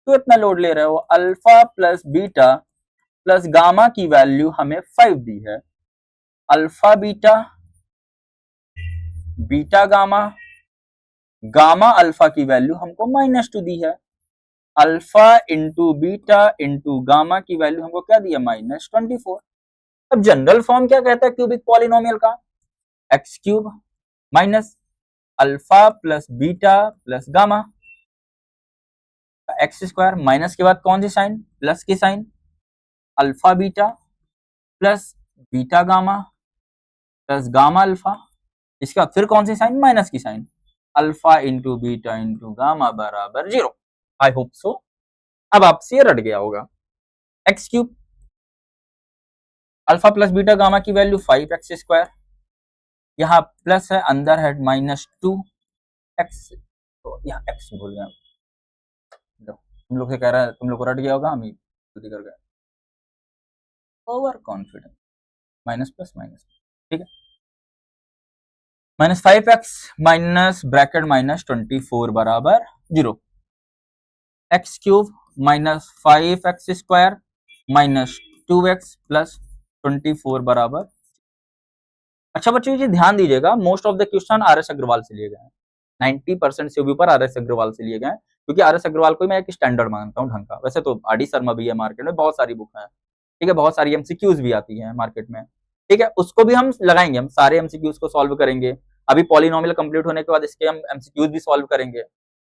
क्यों इतना load ले रहे हो, alpha plus beta plus gamma की वैल्यू हमें 5 दी है, alpha beta beta gamma gamma alpha की वैल्यू हमको -2 दी है, alpha into beta into gamma की वैल्यू हमको क्या दी है -24। अब जनरल फॉर्म क्या कहता है क्यूबिक पॉलिनोमियल का, x³ minus alpha plus beta plus gamma, x² minus के बाद कौन सी साइन, प्लस की sign, alpha beta plus beta gamma plus gamma alpha, इसके बाद फिर कौन सी साइन, माइनस की sign, alpha into beta into gamma बराबर 0। आई होप सो अब आपसे ये रट गया होगा। x³ alpha plus beta gamma की वैल्यू 5x², यहाँ प्लस है अंदर है -2x, तो यहाँ x भूल गया, तुम लोग से कह रहा है, तुम लोग को रट गया होगा, हम ही कर गए, over confidence, minus plus minus, ठीक है, -5x माइनस ब्रैकेट -24 बराबर 0, x cube -5x² minus 2x plus 24 बराबर। अच्छा बच्चों ये ध्यान दीजिएगा, most of the question R S Agarwal से लिए गए हैं, 90% से ऊपर आर एस अग्रवाल से लिए गए हैं, क्योंकि आर एस अग्रवाल को मैं एक स्टैंडर्ड मानता हूँ ढंग का। वैसे तो आर डी शर्मा भी है मार्केट में, बहुत सारी बुक है, ठीक है, बहुत सारी एमसीक्यूज भी आती है मार्केट में, ठीक है, उसको भी हम लगाएंगे, हम सारे एमसीक्यूज को सॉल्व करेंगे। अभी पॉलिनोमियल कंप्लीट होने के बाद इसके हम एमसीक्यूज भी सॉल्व करेंगे,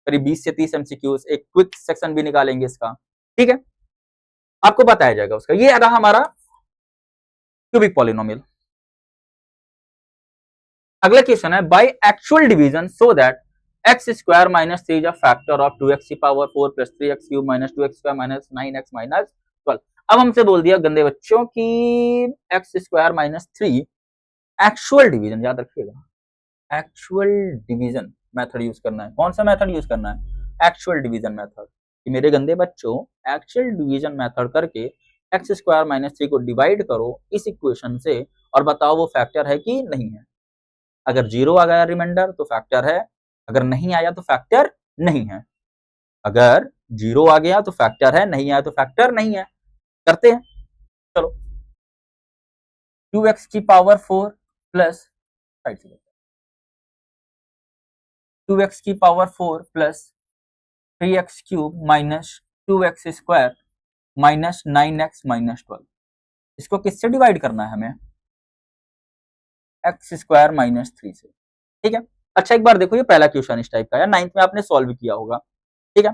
करीब 20 से 30 एमसीक्यूज, एक क्विक सेक्शन भी निकालेंगे इसका, ठीक है, आपको बताया जाएगा उसका। ये रहा हमारा क्यूबिक पॉलिनोमियल। अगला क्वेश्चन है by actual division so that x square minus 3 is a factor of 2x की power 4 plus 3x cube minus 2x square minus 9x minus 12। अब हमसे बोल दिया गंदे बच्चों की x square minus 3 actual division, याद रखिएगा एक्चुअल डिवीजन मेथड यूज करना है। कौन सा मेथड यूज करना है? Actual division method. कि मेरे गंदे बच्चों एक्चुअल डिवीजन मेथड करके एक्स स्क्वायर माइनस 3 को डिवाइड करो इस इक्वेशन से और बताओ वो फैक्टर है कि नहीं है। अगर 0 आ गया रिमाइंडर तो फैक्टर है, अगर नहीं आया तो फैक्टर नहीं है। अगर 0 आ गया तो फैक्टर है, नहीं आया तो फैक्टर नहीं है। करते हैं, चलो 2x की पावर 4 प्लस 2x की power 4 plus 3x cube minus 2x square minus 9x minus 12। इसको किससे डिवाइड करना है हमें? एक्स स्क्वायर माइनस 3 से, ठीक है। अच्छा एक बार देखो, ये पहला क्वेश्चन इस टाइप का है, 9th में आपने सॉल्व किया होगा, ठीक है।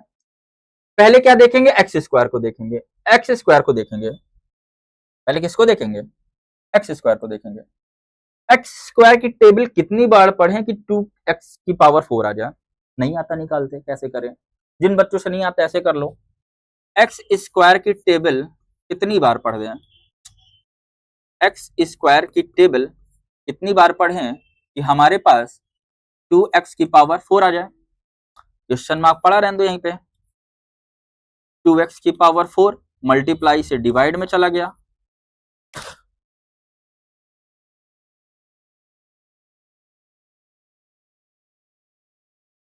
पहले क्या देखेंगे? एक्स स्क्वायर को देखेंगे, एक्स स्क्वायर को देखेंगे, पहले किसको देखेंगे? एक्स स्क्वायर को देखेंगे। एक्स स्क्वायर की टेबल कितनी बार पढ़ें कि 2x की पावर 4 आ जाए? नहीं आता, निकालते कैसे करें? जिन बच्चों से नहीं आता ऐसे कर लो। एक्स स्क्वायर की टेबल कितनी बार पढ़ दें? एक्स स्क्वायर की टेबल कितनी बार पढ़ें कि हमारे पास 2x की पावर 4 आ जाए? क्वेश्चन मार्क पड़ा रहने दो यहीं पे। 2x की पावर 4 मल्टीप्लाई से डिवाइड में चला गया,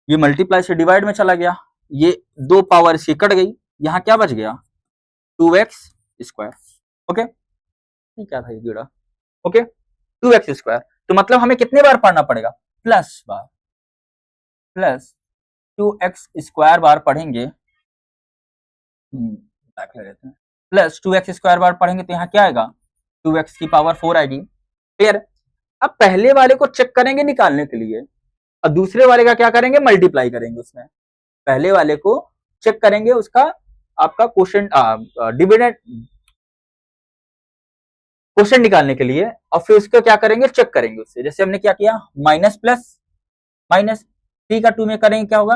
ये मल्टीप्लाई से डिवाइड में चला गया, ये 2 पावर इसकी कट गई, यहां क्या बच गया? 2x square. ओके, क्या था ये कीड़ा? Okay 2x square. तो मतलब हमें कितने बार पढ़ना पड़ेगा? प्लस बार, प्लस 2x स्क्वायर बार पढ़ेंगे, प्लस 2x स्क्वायर बार पढ़ेंगे तो यहाँ क्या आएगा? 2x की पावर 4 आएगी। क्लियर? अब पहले वाले को चेक करेंगे निकालने के लिए और दूसरे वाले का क्या करेंगे? मल्टीप्लाई करेंगे उसमें। पहले वाले को चेक करेंगे उसका आपका क्वेश्चन डिविडेंड क्वेश्चन निकालने के लिए और फिर उसको क्या करेंगे? चेक करेंगे उससे। जैसे हमने क्या किया, माइनस प्लस माइनस 3 का 2 में करेंगे क्या होगा?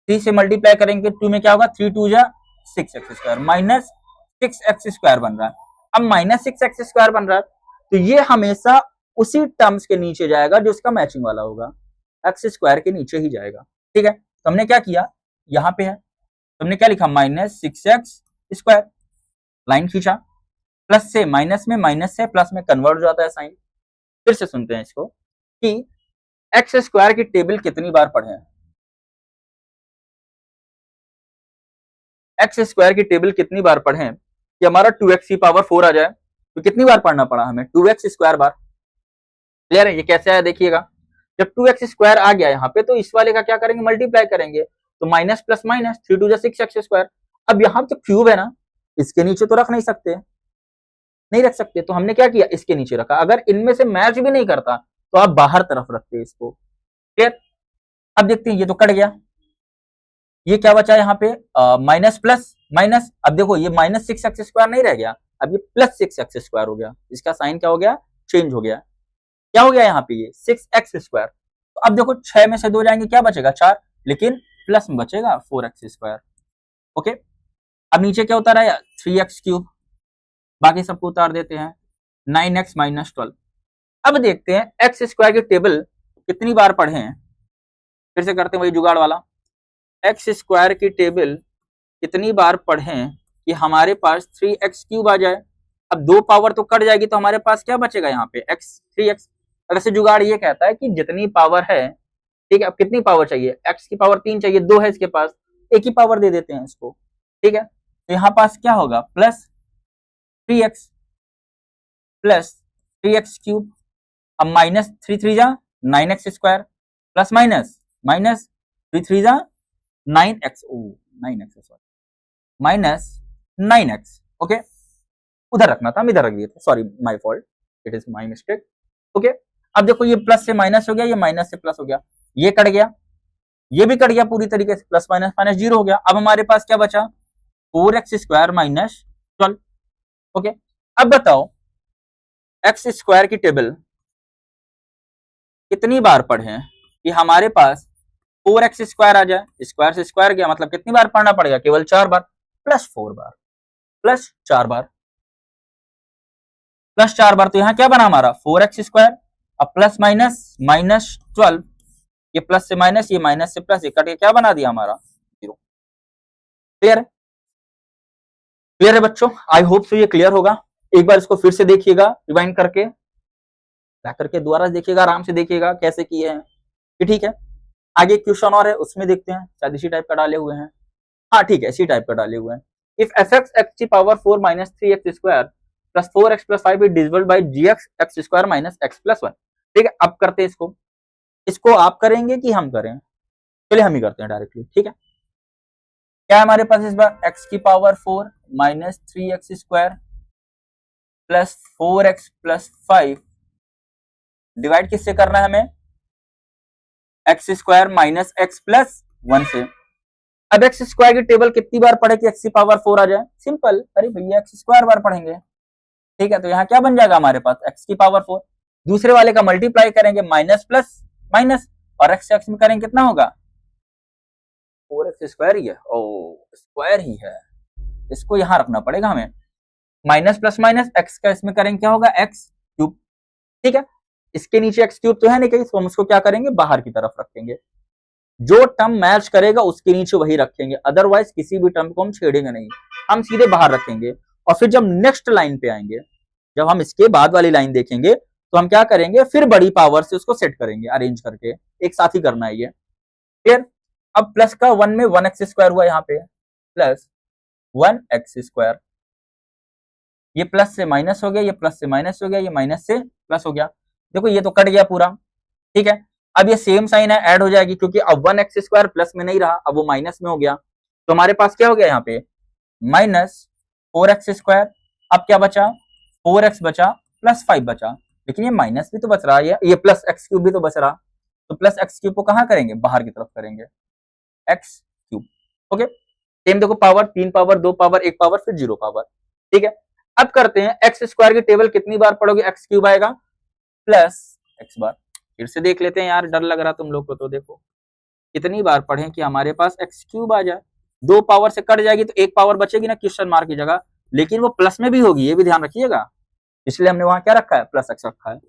3 से मल्टीप्लाई करेंगे 2 में क्या होगा? 3 2 जा 6x square minus 6x square बन रहा है। अब माइनस 6x स्क्वायर बन रहा है तो ये हमेशा उसी टर्म्स के नीचे जाएगा जो उसका मैचिंग वाला होगा, एक्स स्क्वायर के नीचे ही जाएगा, ठीक है। तो हमने क्या किया, यहाँ पे है तो हमने क्या लिखा? माइनस 6x स्क्वायर, लाइन खींचा, प्लस से माइनस में, माइनस से प्लस में कन्वर्ट हो जाता है साइन। फिर से सुनते हैं इसको कि एक्स स्क्वायर की टेबल कितनी बार पढ़े? एक्स स्क्वायर की टेबल कितनी बार पढ़ें कि हमारा 2x की पावर 4 आ जाए? तो कितनी बार पढ़ना पड़ा हमें? 2x square bar. क्लियर है? ये कैसे आया देखिएगा, जब 2x स्क्वायर आ गया यहाँ पे तो इस वाले का क्या करेंगे? मल्टीप्लाई करेंगे, तो minus plus minus 3 2 6x square. अब यहाँ पे क्यूब है ना, इसके नीचे तो रख नहीं सकते, नहीं रख सकते, तो हमने क्या किया? इसके नीचे रखा। अगर इनमें से मैच भी नहीं करता तो आप बाहर तरफ रखते इसको। क्लियर? अब देखते हैं, ये तो कट गया, ये क्या बचा यहाँ पे? Minus plus minus. अब देखो ये माइनस 6x स्क्वायर नहीं रह गया, अब ये प्लस 6x स्क्वायर हो गया, इसका साइन क्या हो गया? चेंज हो गया। क्या हो गया यहाँ पे? ये 6x स्क्वायर। तो अब देखो 6 में से 2 जाएंगे, क्या बचेगा? 4, लेकिन प्लस में बचेगा 4x स्क्वायर। ओके, अब नीचे क्या उतारा है? 3x क्यूब, बाकी सबको उतार देते हैं, 9x माइनस 12। अब देखते हैं एक्स स्क्वायर की टेबल कितनी बार पढ़े हैं। फिर से करते हैं वही जुगाड़ वाला, एक्स स्क्वायर की टेबल कितनी बार पढ़ें कि हमारे पास 3x क्यूब आ जाए? अब दो पावर तो कट जाएगी तो हमारे पास क्या बचेगा यहाँ पे x 3x। वैसे जुगाड़ ये कहता है कि जितनी पावर है, ठीक है, अब कितनी पावर चाहिए, x की पावर 3 चाहिए, 2 है इसके पास, एक ही पावर दे देते हैं इसको, ठीक है। तो यहाँ पास क्या होगा, plus 3x plus 3x cube, अब माइनस 3 3 जा 9x square, plus minus minus 3 3 जा 9x, ओ 9x sorry, minus 9x, okay. उधर रखना था, हम इधर रख दिए थे, sorry my fault, it is my mistake, okay. अब देखो ये प्लस से माइनस हो गया, ये माइनस से प्लस हो गया, ये कट गया, ये भी कट गया पूरी तरीके से, प्लस माइनस माइनस जीरो हो गया। अब हमारे पास क्या बचा, 4x स्क्वायर माइनस 12, ओके। अब बताओ एक्स स्क्वायर की टेबल कितनी बार पढ़े कि हमारे पास 4x स्क्वायर आ जाए, स्क्वायर से स्क्वायर गया, मतलब कितनी बार पढ़ना पड़ेगा, केवल 4 बार, प्लस 4 बार, प्लस 4 बार, प्लस 4 बार। तो यहां क्या बना हमारा 4x स्क्वायर, अब प्लस माइनस माइनस 12, ये प्लस से माइनस, ये माइनस से प्लस, ये कट के क्या बना दिया हमारा 0। क्लियर है, क्लियर है बच्चों, आई होप सो ये क्लियर होगा। एक बार इसको फिर से देखिएगा रिवाइंड करके, करके दोबारा देखिएगा, आराम से देखिएगा कैसे किए हैं, ठीक है। आगे क्वेश्चन और है, उसमें देखते हैं, शायद इसी टाइप का डाले हुए हैं, हाँ ठीक है, इसी टाइप का डाले हुए हैं। इफ एफ एक्स एक्स की power 4 minus 3x square plus 4x plus 5 is divisible by gx x square minus x plus 1, ठीक है। अब करते हैं इसको, इसको आप करेंगे कि हम करें, चलिए हम ही करते हैं डायरेक्टली, ठीक है। क्या है हमारे पास इस बार, x की power 4 minus 3x square plus 4x plus 5, divide किससे करना है हमें, x square minus x plus 1 से। अब एक्स स्क्वायर की टेबल कितनी बार पढ़े कि एक्स की पावर 4 आ जाए, सिंपल, अरे भैया एक्स स्क्वायर बार पढ़ेंगे, ठीक है। तो यहाँ क्या बन जाएगा हमारे पास, एक्स की पावर 4, दूसरे वाले का मल्टीप्लाई करेंगे, माइनस प्लस माइनस, और एक्स एक्स में करेंगे कितना होगा, 4x स्क्वायर ही है, ओ स्क्वायर ही है, इसको यहां रखना पड़ेगा हमें, माइनस प्लस माइनस, एक्स का इसमें करेंगे क्या होगा, एक्स क्यूब, ठीक है। इसके नीचे एक्स क्यूब तो है नहीं कहीं, तो हम उसको क्या करेंगे, बाहर की तरफ रखेंगे, जो टर्म मैच करेगा उसके नीचे वही रखेंगे, अदरवाइज किसी भी टर्म को हम छेड़ेंगे नहीं, हम सीधे बाहर रखेंगे। और फिर जब नेक्स्ट लाइन पे आएंगे, जब हम इसके बाद वाली लाइन देखेंगे, तो हम क्या करेंगे, फिर बड़ी पावर से उसको सेट करेंगे, अरेंज करके, एक साथ ही करना है ये, क्लियर। अब प्लस का 1 में 1x स्क्वायर हुआ, यहाँ पे प्लस 1x स्क्वायर, ये प्लस से माइनस हो गया, ये प्लस से माइनस हो गया, ये माइनस से प्लस हो गया, देखो ये तो कट गया पूरा, ठीक है। अब ये सेम साइन है, ऐड हो जाएगी, क्योंकि अब 1x स्क्वायर प्लस में नहीं रहा, अब वो माइनस में हो गया, तो हमारे पास क्या हो गया यहाँ पे, माइनस 4x स्क्वायर, अब क्या बचा, 4x बचा प्लस 5 बचा, लेकिन ये माइनस भी तो बच रहा है, ये प्लस एक्स क्यूब भी तो बच रहा, तो प्लस एक्स क्यूब को कहाँ करेंगे, बाहर की तरफ करेंगे, एक्स क्यूब, ओके। सेम देखो, पावर 3 पावर 2 पावर 1 पावर फिर 0 पावर, ठीक है। अब करते हैं, एक्स स्क्वायर की टेबल कितनी बार पढ़ोगे, एक्स क्यूब आएगा प्लस एक्स बार, फिर से देख लेते हैं यार, डर लग रहा तुम लोग को, तो देखो कितनी बार पढ़ें कि हमारे पास एक्स क्यूब आ जाए, 2 पावर से कट जाएगी तो 1 पावर बचेगी ना क्वेश्चन मार्क की जगह, लेकिन वो प्लस में भी होगी, ये भी ध्यान रखिएगा, इसलिए हमने वहां क्या रखा है, प्लस एक्स रखा है।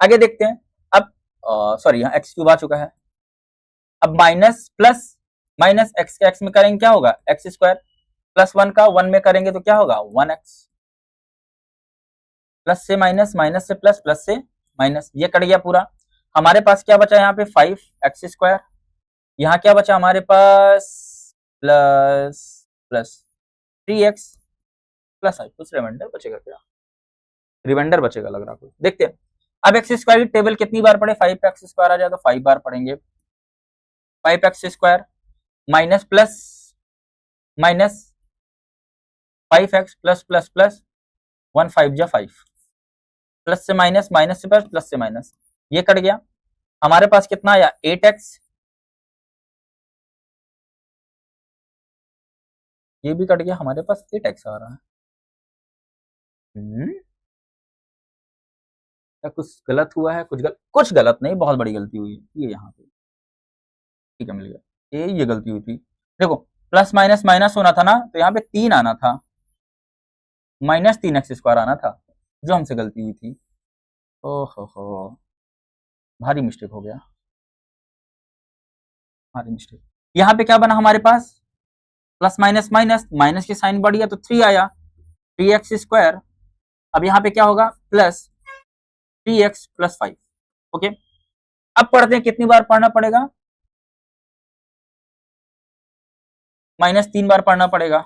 आगे देखते हैं, अब सॉरी यहाँ एक्स क्यूब आ चुका है, अब माइनस प्लस माइनस एक्स के एक्स में करेंगे क्या होगा, एक्स स्क्वायर, प्लस 1 का 1 में करेंगे तो क्या होगा 1x, प्लस से माइनस, माइनस से प्लस, प्लस से माइनस, ये कट गया पूरा, हमारे पास क्या बचा यहाँ पे 5x स्क्वायर, यहाँ क्या बचा हमारे पास प्लस प्लस 3x प्लस 5, कुछ रिमाइंडर बचेगा क्या, रिमाइंडर बचेगा लग रहा कुछ, देखते हैं। अब एक्स स्क्वायर की टेबल कितनी बार पढ़े, 5x स्क्वायर आ जाए तो 5 बार पढ़ेंगे, 5x square minus plus minus 5x plus plus plus 1 5 जा 5, प्लस से माइनस, माइनस से प्लस, प्लस से माइनस, ये कट गया, हमारे पास कितना आया 8x, ये भी कट गया, हमारे पास 8x आ रहा है, क्या कुछ गलत हुआ है, कुछ गलत नहीं, बहुत बड़ी गलती हुई है ये यहाँ पे, ठीक है मिल गया, ये गलती हुई थी, देखो प्लस माइनस माइनस होना था ना, तो यहाँ पे 3 आना था, माइनस 3x स्क्वायर आना था, जो हमसे गलती हुई थी, ओहो भारी मिस्टेक हो गया, भारी मिस्टेक। यहाँ पे क्या बना हमारे पास प्लस माइनस माइनस, माइनस की साइन बढ़ गया तो 3 आया, 3x²। अब यहाँ पे क्या होगा, प्लस 3x प्लस 5। ओके, अब पढ़ते हैं कितनी बार पढ़ना पड़ेगा, माइनस 3 बार पढ़ना पड़ेगा।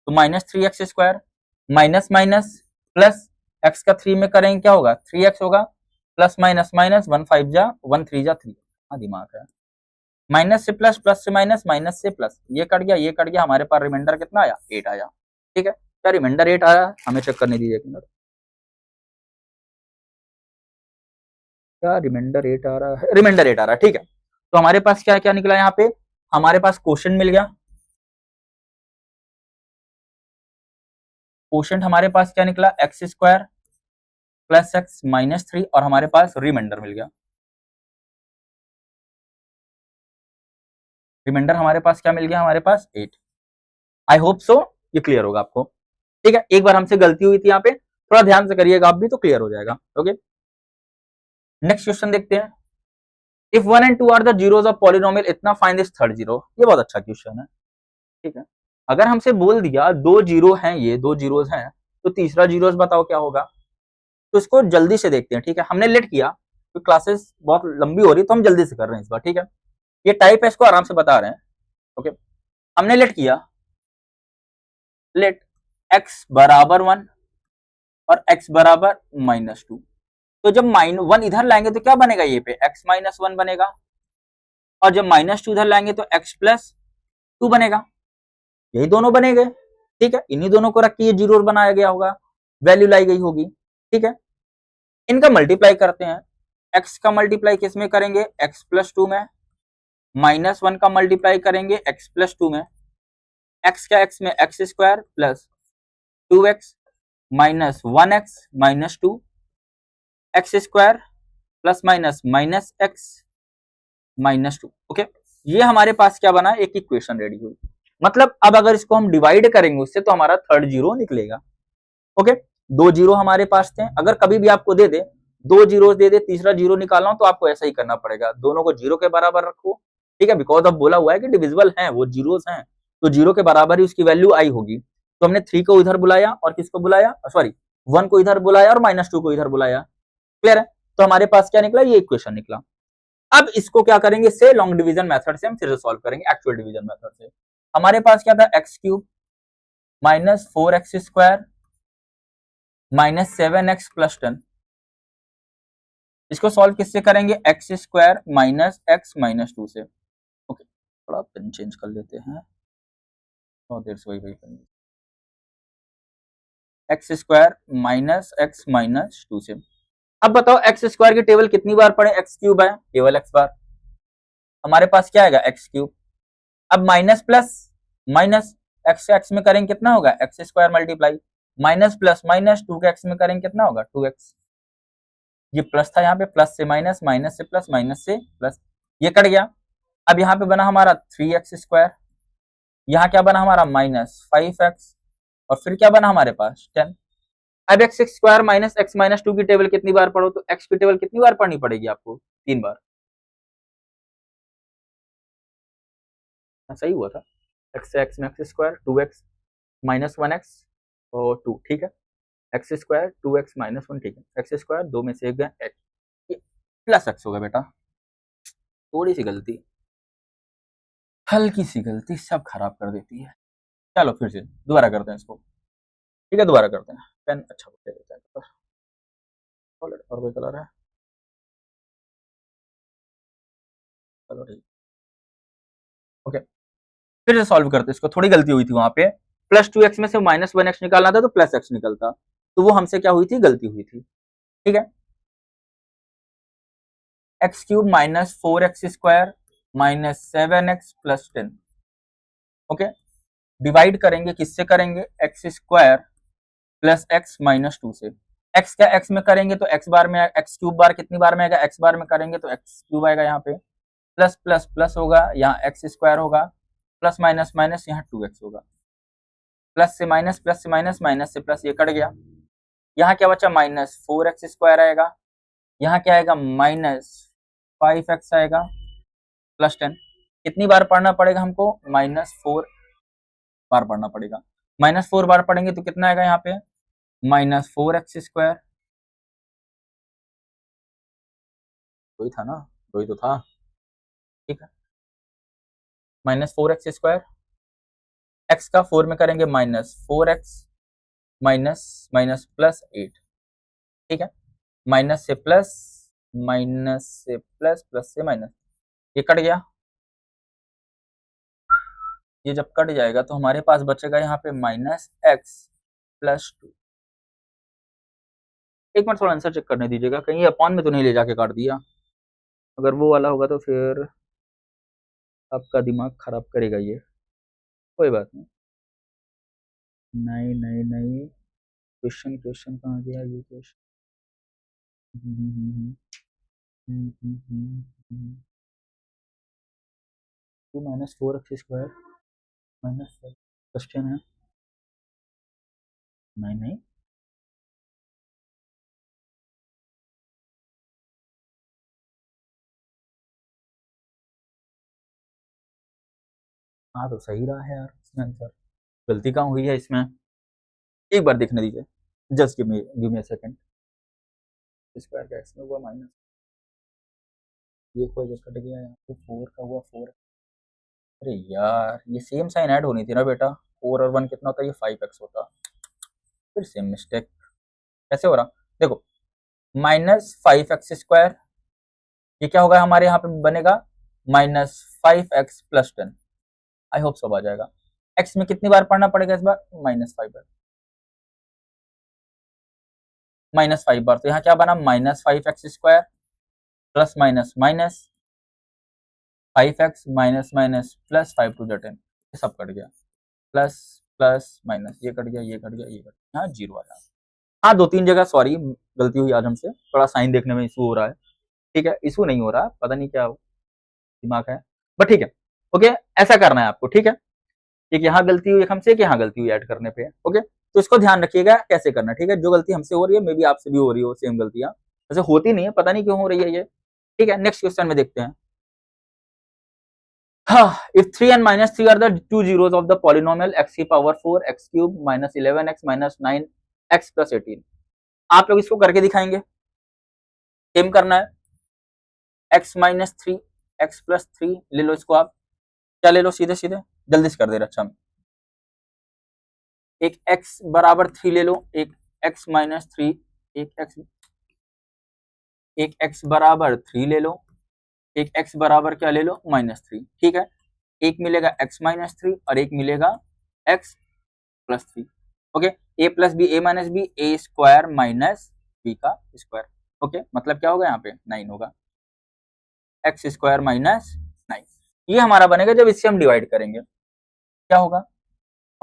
तो -3x², minus minus plus, x का 3 में करेंगे क्या होगा, 3x होगा, प्लस माइनस माइनस, 1 5 जा 1 3 जा 3। हाँ दिमाग है, माइनस से प्लस, प्लस से माइनस, माइनस से प्लस, ये कट गया ये कट गया, हमारे पास रिमाइंडर कितना आया, 8 आया। ठीक है, क्या रिमाइंडर 8 आया, हमें चेक करने दीजिए एक मिनट, क्या रिमाइंडर 8 आ रहा है, रिमाइंडर 8 आ रहा है। ठीक है, तो हमारे पास क्या क्या निकला यहाँ पे, हमारे पास क्वोशंट मिल गया, क्वोशंट हमारे पास क्या निकला, x² प्लस x -3, और हमारे पास रिमाइंडर मिल गया। रिमाइंडर हमारे पास क्या मिल गया, हमारे पास 8। आई होप सो ये क्लियर होगा आपको। ठीक है, एक बार हमसे गलती हुई थी यहाँ पे, थोड़ा ध्यान से करिएगा आप भी, तो क्लियर हो जाएगा। ओके, नेक्स्ट क्वेश्चन देखते हैं। If 1 and 2 are the zeros of polynomial, इतना फाइंड दिस थर्ड जीरो। ये बहुत अच्छा क्वेश्चन है। ठीक है, अगर हमसे बोल दिया दो जीरो हैं, ये दो जीरोस हैं, तो तीसरा जीरोस बताओ क्या होगा। तो इसको जल्दी से देखते हैं। ठीक है, हमने लेट किया तो क्लासेस बहुत लंबी हो रही, तो हम जल्दी से कर रहे हैं इस बार। ठीक है, ये टाइप है, इसको आराम से बता रहे हैं। ओके, हमने लेट किया, लेट x बराबर 1 और x बराबर -2। तो जब -1 इधर लाएंगे तो क्या बनेगा, ये पे x -1 बनेगा, और जब -2 इधर लाएंगे तो x प्लस 2 बनेगा। यही दोनों बनेंगे। ठीक है, इन्हीं दोनों को रख के ये जीरो बनाया गया होगा, वैल्यू लाई गई होगी। ठीक है, इनका मल्टीप्लाई करते हैं। x का मल्टीप्लाई किस में करेंगे, x प्लस 2 में, -1 का मल्टीप्लाई करेंगे x प्लस 2 में, x का x में x² plus 2x minus 1x minus 2, x² plus minus minus x minus 2। Okay, ये हमारे पास क्या बना, एक इक्वेशन रेडी हुई। मतलब अब अगर इसको हम डिवाइड करेंगे उससे, तो हमारा थर्ड जीरो निकलेगा। ओके, दो जीरो हमारे पास थे, अगर कभी भी आपको दे दे, दो जीरो दे दे, तीसरा जीरो निकालना हो, तो आपको ऐसा ही करना पड़ेगा, दोनों को जीरो के बराबर रखो। ठीक है, बिकॉज अब बोला हुआ है कि डिविजिबल हैं, वो जीरोस हैं, तो जीरो के बराबर ही उसकी वैल्यू आई होगी। तो हमने 3 को इधर बुलाया और किसको बुलाया, सॉरी 1 को इधर बुलाया और -2 को इधर बुलाया। क्लियर है, तो हमारे पास क्या निकला, ये इक्वेशन निकला। अब इसको क्या करेंगे, से लॉन्ग डिवीजन मेथड से हम फिर से सॉल्व करेंगे, एक्चुअल डिवीजन मेथड से। हमारे पास क्या था, x³ -4x² -7x प्लस 10। इसको सॉल्व किससे करेंगे, x² माइनस x माइनस 2 से। ओके, थोड़ा पेन चेंज कर लेते हैं, बहुत देर से वही करेंगे, x² माइनस x माइनस 2 से। अब बताओ x² की टेबल कितनी बार पढ़े, x³ है, केवल x बार। हमारे पास क्या आएगा, x³। अब माइनस प्लस माइनस, x से x में करेंगे कितना होगा, x² multiply, minus plus minus 2 के x में करेंगे कितना होगा, 2x। ये प्लस था, यहाँ पे प्लस से माइनस, माइनस से प्लस, माइनस से प्लस, ये कट गया। अब यहाँ पे बना हमारा 3x², यहाँ क्या बना हमारा -5x, और फिर क्या बना हमारे पास 10। अब x² माइनस x माइनस 2 की टेबल कितनी बार पढ़ो, तो x की टेबल कितनी बार पढ़नी पड़ेगी आपको, 3 बार। सही हुआ था, x से x में x², 2x माइनस 1x और 2। ठीक है, x² 2x माइनस 1। ठीक है, x², 2 में से एक गया x, ये प्लस x होगा बेटा, थोड़ी सी गलती, हल्की सी गलती सब खराब कर देती है। चलो फिर से दोबारा करते हैं इसको। ठीक है, दोबारा करते हैं, पेन अच्छा होता है, और कोई कलर है, चलो ठीक। ओके, फिर से सॉल्व करते हैं इसको, थोड़ी गलती हुई थी वहां पे, +2x में से -1x निकालना था तो +x निकलता, तो वो हमसे क्या हुई थी, गलती हुई थी। ठीक है, x³ -4x² -7x plus 10। Okay, divide करेंगे किससे करेंगे, x² प्लस x माइनस 2 से। x का x में करेंगे तो x बार में, x³ बार कितनी बार में आएगा, x बार में करेंगे तो x³ आएगा, यहाँ पे प्लस प्लस प्लस होगा, यहाँ x² होगा, प्लस माइनस माइनस, यहाँ 2x होगा, प्लस से माइनस, प्लस से माइनस, माइनस से प्लस, ये कट गया। यहाँ क्या बचा, -4x² आएगा, यहाँ क्या आएगा, -5x आएगा प्लस 10। कितनी बार पढ़ना पड़ेगा हमको, -4 बार पढ़ना पड़ेगा। -4 बार पढ़ेंगे तो कितना आएगा यहाँ पे, -4x²। वही था ना, वही तो था, ठीक है। -4x², x का 4 में करेंगे -4x माइनस माइनस प्लस 8, ठीक है। माइनस से प्लस, माइनस से प्लस, प्लस से माइनस, ये कट गया। ये जब कट जाएगा तो हमारे पास बचेगा यहाँ पे -x+2। एक मिनट थोड़ा आंसर चेक करने दीजिएगा, कहीं अपॉन में तो नहीं ले जाके काट दिया। अगर वो वाला होगा तो फिर आपका दिमाग खराब करेगा ये, कोई बात नहीं। नहीं नहीं नहीं, क्वेश्चन क्वेश्चन कहाँ गया ये क्वेश्चन। -4x² माइनस क्वेश्चन है, नहीं नहीं, हाँ तो सही रहा है यार इसमें आंसर, गलती कहाँ हुई है इसमें, एक बार देखने दीजिए, just give me a second. Square का एक्स में हुआ माइनस, ये कोई कट गया यहाँ पे, 4 का हुआ 4। अरे यार ये सेम साइन ऐड होनी थी ना बेटा, 4 और 1 कितना होता है, ये 5x होता, फिर सेम मिस्टेक। कैसे हो रहा, देखो -5x², ये क्या होगा हमारे यहाँ पे बनेगा -5x+10। आई होप सब आ जाएगा। x में कितनी बार पढ़ना पड़ेगा इस बार, -5 बार, -5 बार। तो यहाँ क्या बना, -5x² plus minus minus 5x minus minus plus 5 to the 10, ये सब कट गया, प्लस प्लस माइनस, ये कट गया, ये कट गया, ये कट गया, यहाँ 0 आ जाए। हाँ 2-3 जगह सॉरी गलती हुई आज हमसे, थोड़ा साइन देखने में इशू हो रहा है, ठीक है। इशू नहीं हो रहा, पता नहीं क्या दिमाग है, बट ठीक है, ओके। ऐसा करना है आपको, ठीक है। एक यहाँ गलती हुई, एक हमसे, एक यहाँ गलती हुई ऐड करने पे, ओके। तो इसको ध्यान रखिएगा कैसे करना, ठीक है। जो गलती हमसे हो रही है मे बी आपसे भी हो रही हो सेम गलतियां, वैसे होती नहीं है, पता नहीं क्यों हो रही है ये, ठीक है। नेक्स्ट क्वेश्चन में देखते हैं। If 3 and -3 are the two zeros of the polynomial x⁴ x³ -11x -9x + 18, आप लोग इसको करके दिखाएंगे, सेम करना है। x - 3 x + 3 ले लो, इसको आप क्या ले लो, सीधे सीधे जल्दी से कर दे रहे, अच्छा एक x बराबर 3 ले लो, एक x - 3, एक x बराबर 3 ले लो, एक x बराबर क्या ले लो, -3, ठीक है। एक मिलेगा x - 3 और एक मिलेगा x + 3, okay. a + b a - b a² minus b का स्क्वायर, ओके। मतलब क्या होगा यहाँ पे 9 होगा, x² माइनस 9, ये हमारा बनेगा। जब इससे हम डिवाइड करेंगे क्या होगा,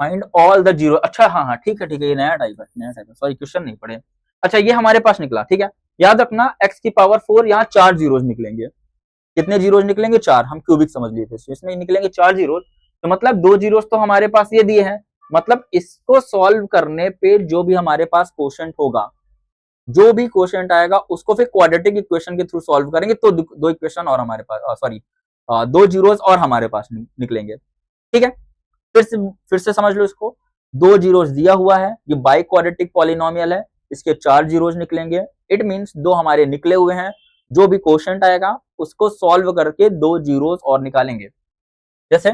फाइंड ऑल द जीरो, अच्छा हाँ हाँ ठीक है ठीक है, ये नया टाइप है, नया टाइप है, सॉरी क्वेश्चन नहीं पढ़े। अच्छा ये हमारे पास निकला, ठीक है। याद रखना x⁴ यहाँ 4 जीरोज निकलेंगे, कितने जीरोज निकलेंगे, 4, हम क्यूबिक समझ लिए थे, इसमें निकलेंगे 4 जीरोज, तो मतलब 2 जीरोज तो हमारे पास ये दिए हैं, मतलब इसको सॉल्व करने पे जो भी हमारे पास क्वोशंट होगा, जो भी क्वोशंट आएगा उसको फिर क्वाड्रेटिक इक्वेशन के थ्रू सॉल्व करेंगे, तो 2 इक्वेशन और हमारे पास, सॉरी 2 जीरोज और हमारे पास निकलेंगे, ठीक है। फिर से समझ लो इसको, 2 जीरोज दिया हुआ है, ये बाई क्वाड्रेटिक पॉलिनोमियल है, इसके 4 जीरोज निकलेंगे, इट मींस 2 हमारे निकले हुए हैं, जो भी क्वोशंट आएगा उसको सॉल्व करके 2 जीरोज और निकालेंगे। जैसे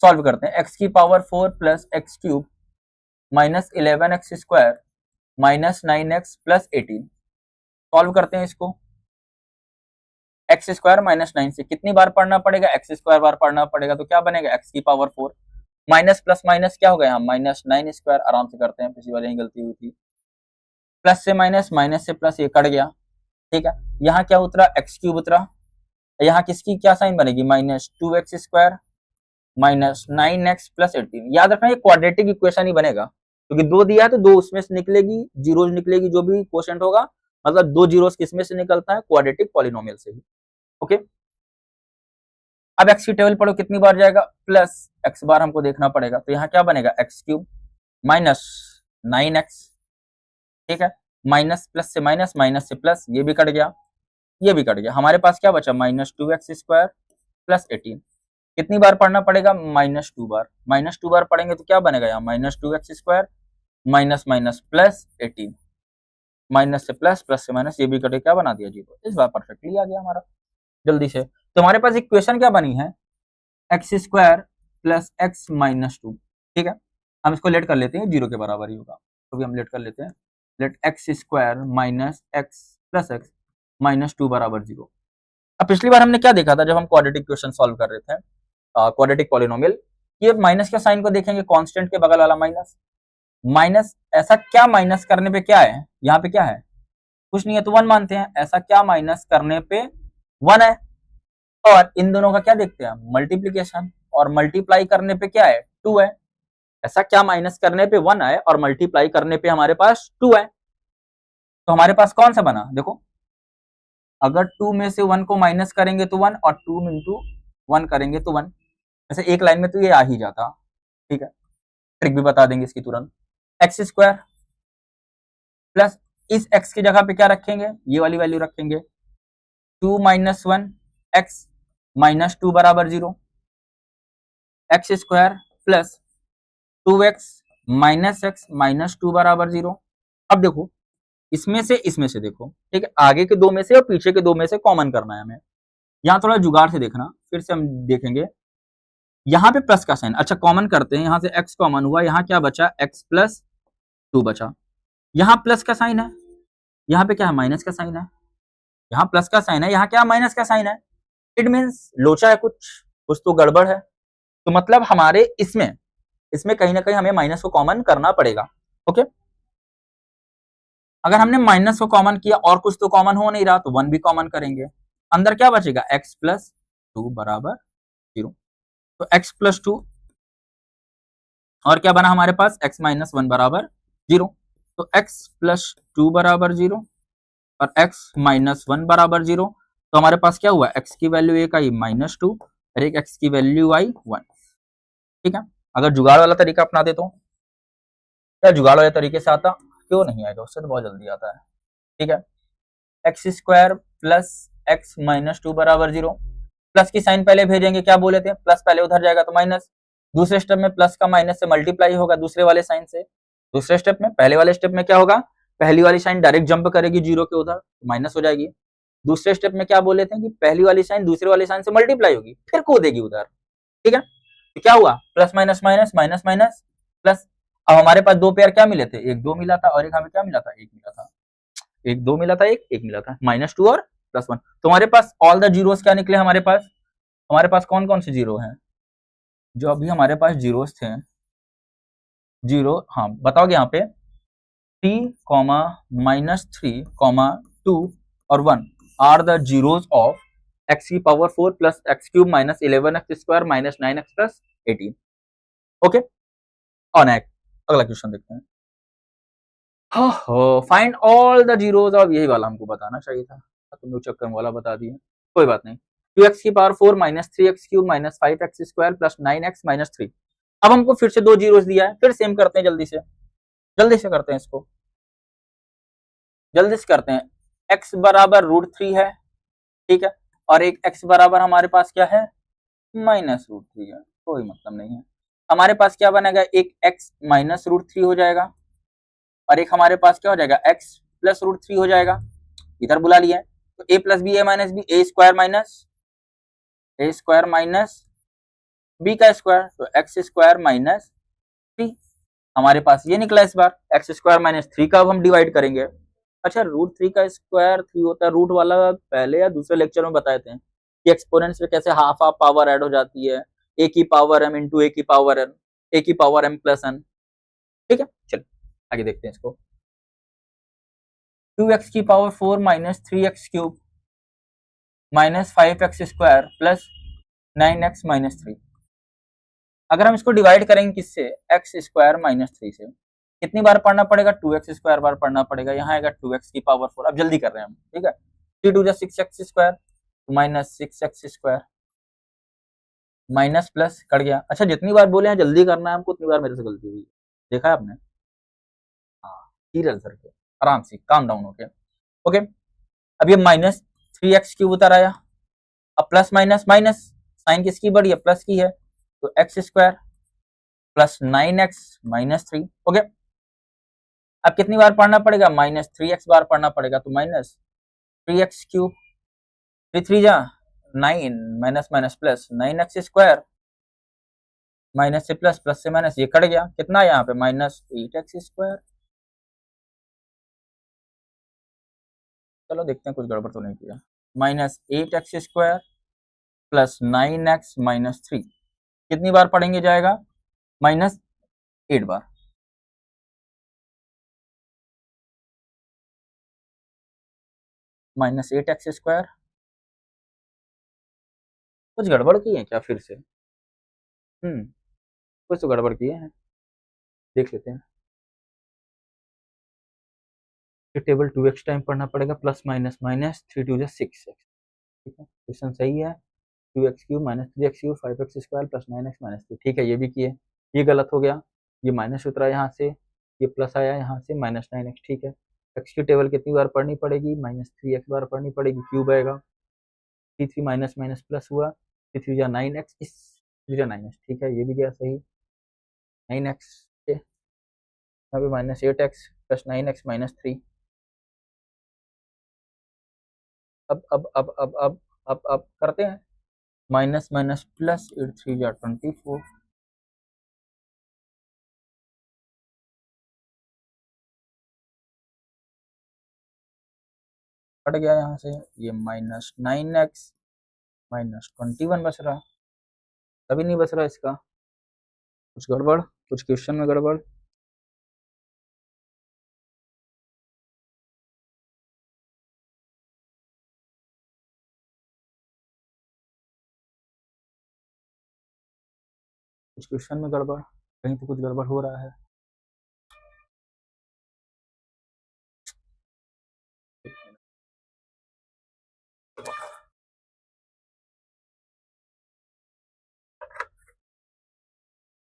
सॉल्व करते हैं, x⁴ plus x³ -11x² -9x + 18, solve करते हैं इसको। x² -9 से कितनी बार पढ़ना पड़ेगा, x² बार पढ़ना पड़ेगा, तो क्या बनेगा x⁴ माइनस प्लस माइनस क्या हो गया, -9², आराम से करते हैं, पिछली बार यही गलती हुई थी। प्लस से माइनस, माइनस से प्लस, ये कट गया, ठीक है। यहाँ क्या उतरा, x³ उतरा, यहाँ किसकी क्या साइन बनेगी, -2x² -9x + 18। याद रखना ये क्वाड्रेटिक इक्वेशन ही बनेगा, क्योंकि 2 दिया है तो 2 उसमें से निकलेगी, जीरोज निकलेगी, जो भी क्वोशंट होगा, मतलब 2 जीरोज किसमें से निकलता है, क्वाड्रेटिक पॉलिनोमियल से ही, ओके। अब x की टेबल पढ़ो, कितनी बार जाएगा, प्लस x बार हमको देखना पड़ेगा, तो यहाँ क्या बनेगा, x³ -9x, ठीक है। माइनस प्लस से माइनस, माइनस से प्लस, ये भी कट गया, ये भी कट गया, हमारे पास क्या बचा, -2x² + 18, कितनी बार पढ़ना पड़ेगा? -2 बार। -2 बार पढ़ेंगे तो क्या बनेगा यहाँ? -2x² minus minus plus 18, minus से प्लस, प्लस से माइनस, ये भी कटे, क्या बना दिया? 0। इस बार परफेक्टली आ गया हमारा जल्दी से। तो हमारे पास इक्वेशन क्या बनी है? x² plus x -2। ठीक है, हम इसको लेट कर लेते हैं, 0 के बराबर ही होगा, तो भी हम लेट कर लेते हैं। Let x² minus x plus x -2 बराबर 0। अब पिछली बार हमने क्या देखा था जब हम क्वाड्रेटिक इक्वेशन सॉल्व कर रहे थे, क्वाड्रेटिक पॉलिनोमियल, ये माइनस के साइन को देखेंगे, कांस्टेंट के बगल वाला माइनस। माइनस, ऐसा क्या माइनस करने पे क्या है? यहाँ पे क्या है? कुछ नहीं है, तो 1 मानते हैं। ऐसा क्या माइनस करने पे 1 है? और इन दोनों का क्या देखते हैं? मल्टीप्लीकेशन, और मल्टीप्लाई करने पे क्या है? 2 है। ऐसा क्या माइनस करने पे 1 है और मल्टीप्लाई करने पे हमारे पास 2 है? तो हमारे पास कौन सा बना? देखो, अगर 2 में से 1 को माइनस करेंगे तो 1, और 2 इंटू 1 करेंगे तो 1। ऐसे एक लाइन में तो ये आ ही जाता। ठीक है, ट्रिक भी बता देंगे इसकी तुरंत। x² प्लस इस x की जगह पे क्या रखेंगे? ये वाली वैल्यू रखेंगे, 2 - 1 x -2 बराबर 0। x² plus 2x minus x -2 बराबर 0। अब देखो, इसमें से देखो, ठीक है, आगे के दो में से और पीछे के दो में से कॉमन करना है हमें। यहाँ थोड़ा जुगाड़ से देखना, फिर से हम देखेंगे। यहाँ पे प्लस का साइन, अच्छा कॉमन करते हैं, यहाँ से x कॉमन हुआ, यहाँ क्या बचा? x प्लस 2 बचा। यहाँ प्लस का साइन है, यहाँ पे क्या है? माइनस का साइन है। यहाँ प्लस का साइन है, यहाँ क्या? माइनस का साइन है। इट मीन्स लोचा है, कुछ तो गड़बड़ है। तो मतलब हमारे इसमें कहीं ना कहीं हमें माइनस को कॉमन करना पड़ेगा। ओके, अगर हमने माइनस को कॉमन किया और कुछ तो कॉमन हो नहीं रहा, तो 1 भी कॉमन करेंगे। अंदर क्या बचेगा? x प्लस 2 बराबर 0। तो x प्लस 2, और क्या बना हमारे पास? x माइनस 1 बराबर 0। तो x प्लस 2 बराबर 0 और x माइनस 1 बराबर 0। तो हमारे पास क्या हुआ? x की वैल्यू एक आई -2 और एक x की वैल्यू आई 1। ठीक है, अगर जुगाड़ वाला तरीका अपनाते तो क्या जुगाड़ वाले तरीके से आता? क्यों नहीं आएगा, उससे तो बहुत जल्दी आता है। ठीक है, x² प्लस x -2 बराबर 0। प्लस की साइन पहले भेजेंगे, क्या बोले थे? प्लस पहले उधर जाएगा तो माइनस। दूसरे स्टेप में प्लस का माइनस से मल्टीप्लाई होगा दूसरे वाले साइन से। दूसरे स्टेप में, पहले वाले स्टेप में क्या होगा? पहली वाली साइन डायरेक्ट जंप करेगी 0 के उधर, माइनस हो जाएगी। दूसरे स्टेप में क्या बोले थे कि पहली वाली साइन दूसरे वाली साइन से मल्टीप्लाई होगी, फिर कूदेगी उधर। ठीक है, तो क्या हुआ? Plus minus minus minus minus plus. अब हमारे पास दो पेयर क्या मिले थे? एक 2 मिला था और एक हमें क्या मिला था? 1 मिला था। एक 2 मिला था, एक मिला था, -2 और +1। तो हमारे पास ऑल द जीरोस क्या निकले? हमारे पास कौन कौन से जीरो हैं? जो अभी हमारे पास जीरोस थे, जीरो, हाँ बताओगे यहाँ पे 3, -3, 2 और 1 are the zeros of x की power 4 plus x³ minus 11x² minus 9x plus 18। Okay, और नेक्स्ट अगला क्वेश्चन देखते हैं। Find all the zeros of, यही वाला हमको बताना चाहिए था, तुम लोग चक्कर वाला बता दिए, कोई बात नहीं। 2x की power 4 minus 3x³ minus 5x² plus 9x minus 3। अब हमको फिर से दो जीरोस दिया है, फिर सेम करते हैं, जल्दी से करते हैं इसको, जल्दी से करते हैं। x बराबर √3 है, ठीक है, और एक x बराबर हमारे पास क्या है? -√3 है, कोई मतलब नहीं है। हमारे पास क्या बनेगा? एक x माइनस √3 हो जाएगा और एक हमारे पास क्या हो जाएगा? x प्लस √3 हो जाएगा। इधर बुला लिया है, तो a plus B, a minus B, a square minus b का स्क्वायर, तो x² माइनस 3। हमारे पास ये निकला इस बार, x² माइनस 3 का अब हम डिवाइड करेंगे। अच्छा, √3 का स्क्वायर 3 होता है, रूट वाला पहले या दूसरे लेक्चर में बताए थे कि एक्सपोनेंट्स में कैसे हाफ पावर ऐड हो जाती है, a की पावर m इंटू a की पावर n, a की पावर m प्लस n। ठीक है, चलो आगे देखते हैं इसको। 2x की power 4 minus 3x³ minus 5x² plus 9x minus 3। अगर हम इसको डिवाइड करेंगे किससे? x² माइनस 3 से। कितनी बार पढ़ना पड़ेगा? 2x² बार पढ़ना पड़ेगा। यहाँ आएगा 2x की पावर 4। अब जल्दी कर रहे हैं हम, ठीक है। 3 2 6x² minus 6x² minus plus cut गया। अच्छा, जितनी बार बोले हैं जल्दी करना है हमको, उतनी बार मेरे से गलती हुई, देखा है आपने? हाँ, धीरे सर के, आराम से, काम डाउन होके। ओके, अब ये -3x³ उतर आया, अब प्लस माइनस माइनस साइन किसकी बढ़ी है, प्लस की है, तो x square plus 9x minus 3 हो गया। अब कितनी बार पढ़ना पड़ेगा, -3x बार पढ़ना पड़ेगा, तो -3x³ 3 3 जा 9 minus minus plus 9x² minus से प्लस, प्लस से माइनस, ये कट गया, कितना यहाँ पे -8x²। चलो देखते हैं कुछ गड़बड़ तो नहीं किया। -8x² प्लस 9x माइनस 3 कितनी बार पढ़ेंगे जाएगा, -8 बार। -8x², कुछ गड़बड़ की है क्या फिर से, कुछ तो गड़बड़ किए हैं, देख लेते हैं। टेबल 2x टाइम पढ़ना पड़ेगा, प्लस माइनस माइनस 3 2 6x, ठीक है, क्वेश्चन सही है। 2x³ minus 3x³ 5x² plus 9x minus 3, ठीक है, ये भी किए, ये गलत हो गया, ये माइनस उतरा यहाँ से, ये प्लस आया यहाँ से -9x, ठीक है। x की टेबल कितनी बार पढ़नी पड़ेगी, -3x बार पढ़नी पड़ेगी, क्यूब आएगा, 3 3 माइनस माइनस प्लस हुआ, 3 3 जा 9x, इस 3 जा 9x, ठीक है, ये भी गया सही, 9x के यहाँ पे -8x प्लस 9x माइनस 3। अब करते हैं, माइनस माइनस प्लस 8 3 जा 24, कट गया यहाँ से, ये -9x माइनस 21 बच रहा, तभी नहीं बच रहा इसका, कुछ गड़बड़, कुछ क्वेश्चन में गड़बड़। कुछ क्वेश्चन में गड़बड़, कहीं तो कुछ गड़बड़ हो रहा है।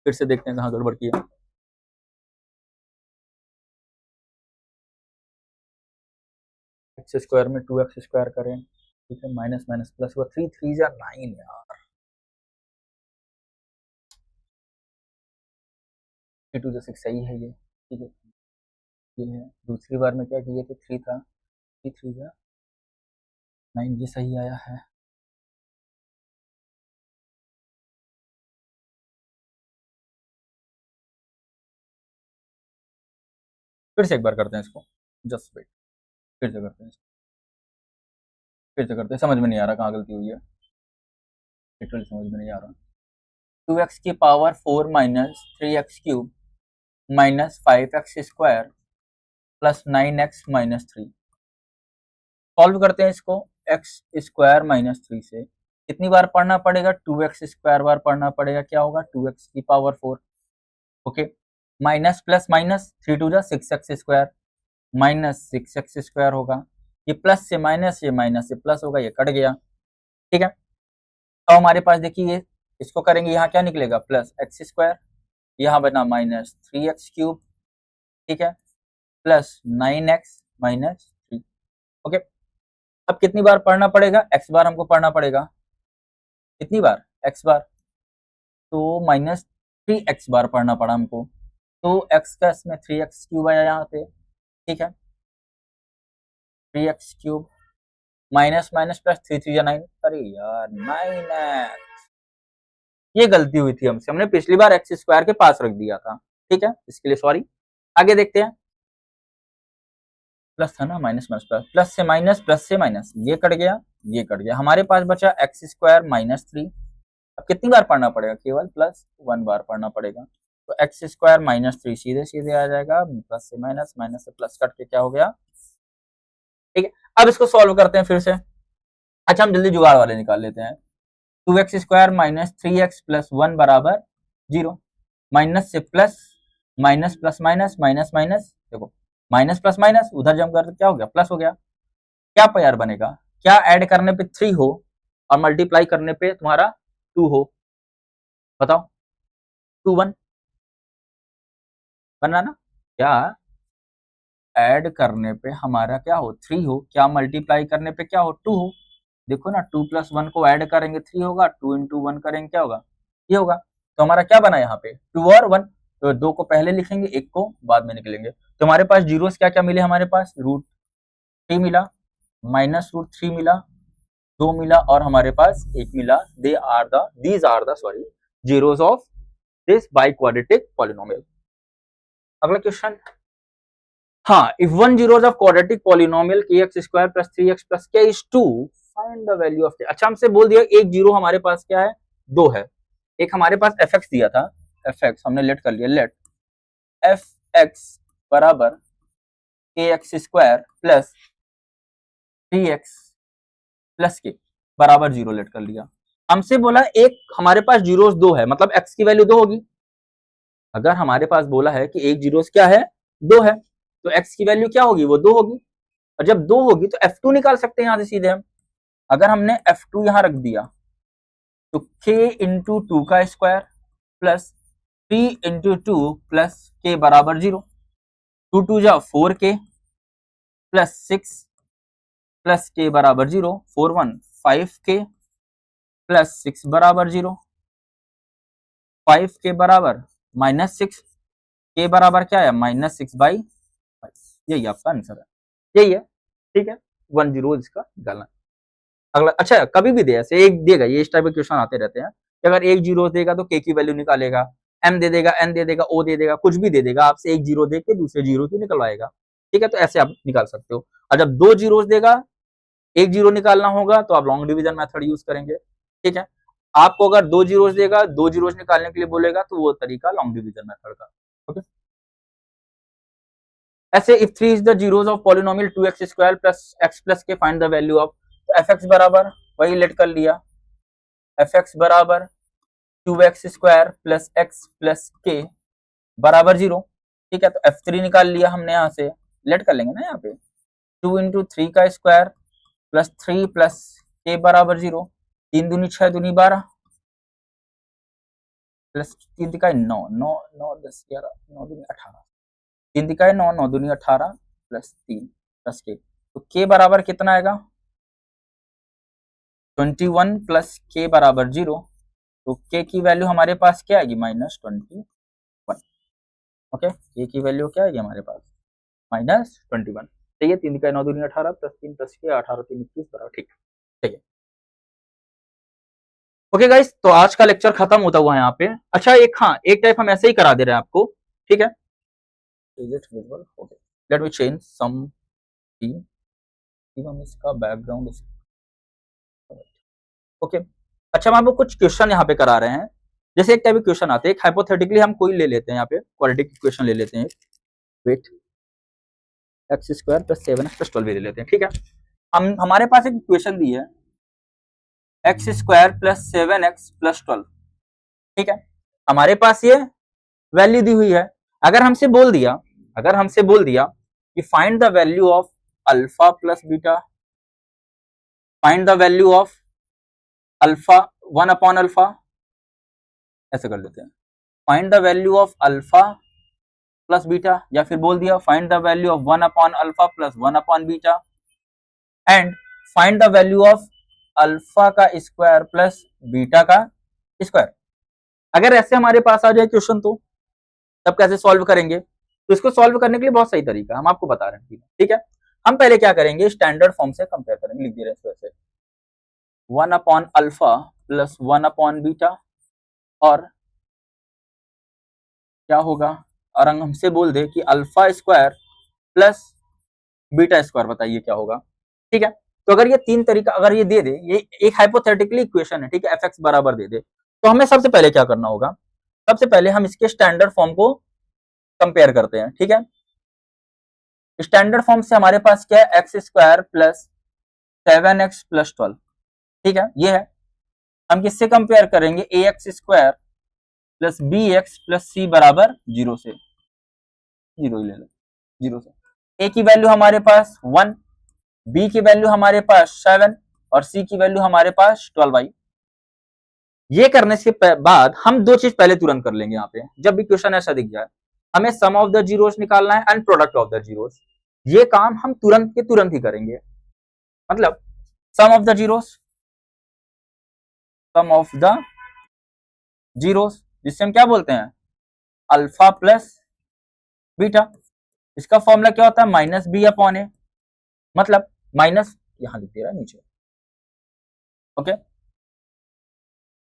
फिर से देखते हैं कहाँ गड़बड़ किया। x² में 2x² करें, ठीक है, माइनस माइनस प्लस हुआ, 3 3 जा 9 यार, 3 2 जा 6 सही है ये, ठीक है, ये है। दूसरी बार में क्या किए थे, 3 था, 3 3 जा 9, ये सही आया है। फिर से एक बार करते हैं इसको, जस्ट वेट, फिर से करते हैं इसको, फिर से करते हैं, समझ में नहीं आ रहा कहाँ गलती हुई है, लिटरली समझ में नहीं आ रहा। 2x की power 4 minus 3x³ minus 5x² plus 9x minus 3, solve करते हैं इसको, x² माइनस 3 से कितनी बार पढ़ना पड़ेगा, 2x² बार पढ़ना पड़ेगा, क्या होगा 2x की power 4, okay, minus plus minus 3 2 जा 6x² माइनस 6x² होगा, ये प्लस से माइनस, ये माइनस से प्लस होगा, ये कट गया, ठीक है। अब हमारे पास देखिए, इसको करेंगे, यहाँ क्या निकलेगा, प्लस x², यहाँ बना -3x³, ठीक है, प्लस 9x माइनस 3, ओके। अब कितनी बार पढ़ना पड़ेगा, x बार हमको पढ़ना पड़ेगा, कितनी बार, x बार, तो -3x बार पढ़ना पड़ा हमको, तो x का इसमें 3x³ आया यहाँ पे, ठीक है, 3x³ माइनस माइनस प्लस 3 3 जा 9, अरे यार 9x, ये गलती हुई थी हमसे, हमने पिछली बार x² के पास रख दिया था, ठीक है, इसके लिए सॉरी। आगे देखते हैं, प्लस था ना, माइनस माइनस प्लस, प्लस से माइनस, प्लस से माइनस, ये कट गया, ये कट गया, हमारे पास बचा x² माइनस 3। अब कितनी बार पढ़ना पड़ेगा, केवल प्लस 1 बार पढ़ना पड़ेगा, तो x² माइनस 3 सीधे सीधे आ जाएगा, प्लस से माइनस, माइनस से प्लस कट के क्या हो गया, ठीक है। अब इसको सॉल्व करते हैं फिर से, अच्छा हम जल्दी जुगाड़ वाले निकाल लेते हैं, 2x² माइनस 3x प्लस 1 बराबर 0, माइनस से plus, minus plus minus, minus minus, देखो माइनस प्लस माइनस, उधर जम कर क्या हो गया, प्लस हो गया, क्या यार बनेगा, क्या ऐड करने पे 3 हो और मल्टीप्लाई करने पे तुम्हारा 2 हो, बताओ, 2 1 बनना ना, क्या ऐड करने पे हमारा क्या हो, 3 हो, क्या मल्टीप्लाई करने पे क्या हो, 2 हो, देखो ना, 2 प्लस 1 को ऐड करेंगे 3 होगा, 2 इंटू 1 करेंगे क्या होगा, ये होगा। तो हमारा क्या बना यहाँ पे 2 और 1, तो 2 को पहले लिखेंगे, 1 को बाद में निकलेंगे। तो हमारे पास जीरोस क्या क्या मिले, हमारे पास √3 मिला, -√3 मिला, 2 मिला और हमारे पास 1 मिला। these are the zeros of this biquadratic polynomial। अगला क्वेश्चन, हाँ, if one zeros of quadratic polynomial kx square plus 3x plus k is 2, find the value of k। अच्छा, हमसे बोल दिया एक जीरो हमारे पास क्या है, 2 है। एक हमारे पास fx दिया था, fx हमने लेट कर लिया, लेट fx बराबर kx square plus 3x plus के बराबर 0 लेट कर लिया। हमसे बोला एक हमारे पास जीरोस 2 है, मतलब x की वैल्यू 2 होगी। अगर हमारे पास बोला है कि एक जीरोस क्या है, 2 है, तो x की वैल्यू क्या होगी, वो 2 होगी। और जब 2 होगी तो f2 निकाल सकते हैं यहां से सीधे हम। अगर हमने f2 यहां रख दिया तो k इंटू 2 का square plus 3 into 2 plus k बराबर 0। 2 2 जा 4k प्लस 6 प्लस k बराबर 0, 4 1 5k प्लस 6 बराबर 0, 5k बराबर -6, k बराबर क्या है -6/5। यही आपका आंसर है, यही है, ठीक है। 1 0 इसका निकालना। अगला, अच्छा कभी भी दे ऐसे एक देगा, ये इस टाइप के क्वेश्चन आते रहते हैं कि अगर एक जीरो देगा तो k की वैल्यू निकालेगा, m दे देगा, n दे देगा, o दे देगा, कुछ भी दे देगा, आपसे एक जीरो दे के दूसरे जीरो की निकलवाएगा, ठीक है। तो ऐसे आप निकाल सकते हो। और जब 2 जीरोस देगा, एक जीरो निकालना होगा तो आप लॉन्ग डिवीजन मेथड यूज करेंगे, ठीक है। आपको अगर 2 जीरोस देगा, 2 जीरोस निकालने के लिए बोलेगा तो वो तरीका लॉन्ग डिवीजन मेथड का, ओके। ऐसे if 3 is the zeros of polynomial 2x square plus x plus k, find the value of, तो fx बराबर वही लेट कर लिया, fx बराबर 2x square plus x plus k बराबर 0, ठीक है। तो f3 निकाल लिया हमने, यहां से लेट कर लेंगे ना, यहाँ पे 2 इंटू 3 का स्क्वायर प्लस 3 प्लस k बराबर 0, 3 दूनी 6 दूनी 12 प्लस 3 तिकाई 9, 9 9 10 11 9 दूनी 18, 3 तिकाई 9 9 दूनी 18 प्लस 3 प्लस k, तो k बराबर कितना आएगा 21 प्लस k बराबर 0, तो k की वैल्यू हमारे पास क्या आएगी -21, ओके। k की वैल्यू क्या आएगी हमारे पास -21, ठीक है। 3 तिकाई 9 दूनी 18 प्लस 3 प्लस k 18 3 21 बराबर, ठीक है। ओके गाइस, तो आज का लेक्चर खत्म होता हुआ है यहाँ पे। अच्छा एक, हाँ एक टाइप हम ऐसे ही करा दे रहे हैं आपको, ठीक है। Let me change some theme, हम इसका बैकग्राउंड, ओके। अच्छा हम आपको कुछ क्वेश्चन यहाँ पे करा रहे हैं। जैसे एक टाइप के क्वेश्चन आते हैं, हाइपोथेटिकली हम कोई ले लेते हैं, यहाँ पे क्वाड्रेटिक इक्वेशन ले लेते हैं, wait x square plus 7x plus 12 ले लेते हैं, ठीक है। हम हमारे पास एक इक्वेशन दी है x square plus 7x plus 12, ठीक है। हमारे पास ये वैल्यू दी हुई है। अगर हमसे बोल दिया कि find the value of alpha plus beta, find the value of alpha 1 upon alpha, ऐसे कर लेते हैं, find the value of alpha plus beta, या फिर बोल दिया find the value of 1 upon alpha plus 1 upon beta and find the value of alpha का square plus beta का स्क्वायर। अगर ऐसे हमारे पास आ जाए क्वेश्चन तो तब कैसे सॉल्व करेंगे, तो इसको सॉल्व करने के लिए बहुत सही तरीका हम आपको बता रहे हैं, ठीक है। हम पहले क्या करेंगे, स्टैंडर्ड फॉर्म से कंपेयर करेंगे, लिख दे रहे हैं वैसे 1 upon alpha plus 1 upon beta, और क्या होगा, और हमसे बोल दे कि alpha square plus beta square, बताइए क्या होगा, ठीक है। तो अगर ये तीन तरीका अगर ये दे दे, ये एक हाइपोथेटिकली इक्वेशन है, ठीक है, fx बराबर दे दे, तो हमें सबसे पहले क्या करना होगा, सबसे पहले हम इसके स्टैंडर्ड फॉर्म को कंपेयर करते हैं, ठीक है। स्टैंडर्ड फॉर्म से हमारे पास क्या है, x square plus 7x plus 12, ठीक है, ये है। हम किससे कंपेयर करेंगे, A X square plus B X plus C बराबर 0 से, 0 ही ले लो, 0 से। ए की वैल्यू हमारे पास 1, बी की वैल्यू हमारे पास 7 और सी की वैल्यू हमारे पास 12। ये करने से बाद हम दो चीज पहले तुरंत कर लेंगे। यहाँ पे जब भी क्वेश्चन ऐसा दिख जाए, हमें सम ऑफ द जीरोस निकालना है and product of the zeros, ये काम हम तुरंत के तुरंत ही करेंगे। मतलब sum of the zeros, sum of the zeros, जिससे हम क्या बोलते हैं, अल्फा प्लस बीटा। इसका फॉर्मूला क्या होता है, माइनस बी अपॉन ए, मतलब माइनस, यहां लिख दे रहा है नीचे, okay,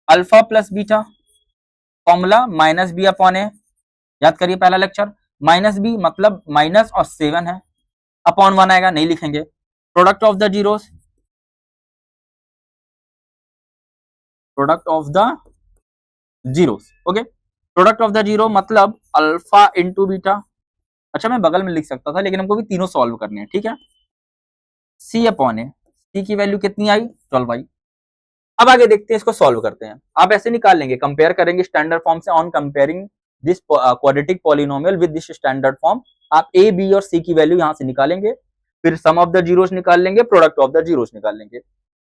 alpha plus beta, formula minus B upon A, याद करिए पहला लेक्चर, माइनस बी मतलब माइनस और 7 है, अपॉन 1 आएगा, नहीं लिखेंगे, product of the zeros, product of the zeros, okay, product of the zero मतलब अल्फा इंटू बीटा। अच्छा मैं बगल में लिख सकता था, लेकिन हमको भी तीनों सॉल्व करने हैं, ठीक है, सी अपॉन ए, सी की वैल्यू कितनी आई, 12 आई। अब आगे देखते हैं, इसको सॉल्व करते हैं। आप ऐसे निकाल लेंगे, कंपेयर करेंगे स्टैंडर्ड फॉर्म से, on comparing this quadratic polynomial with this standard form, आप ए बी और सी की वैल्यू यहां से निकालेंगे, फिर सम ऑफ द जीरोस निकाल लेंगे, प्रोडक्ट ऑफ द जीरोस निकाल लेंगे।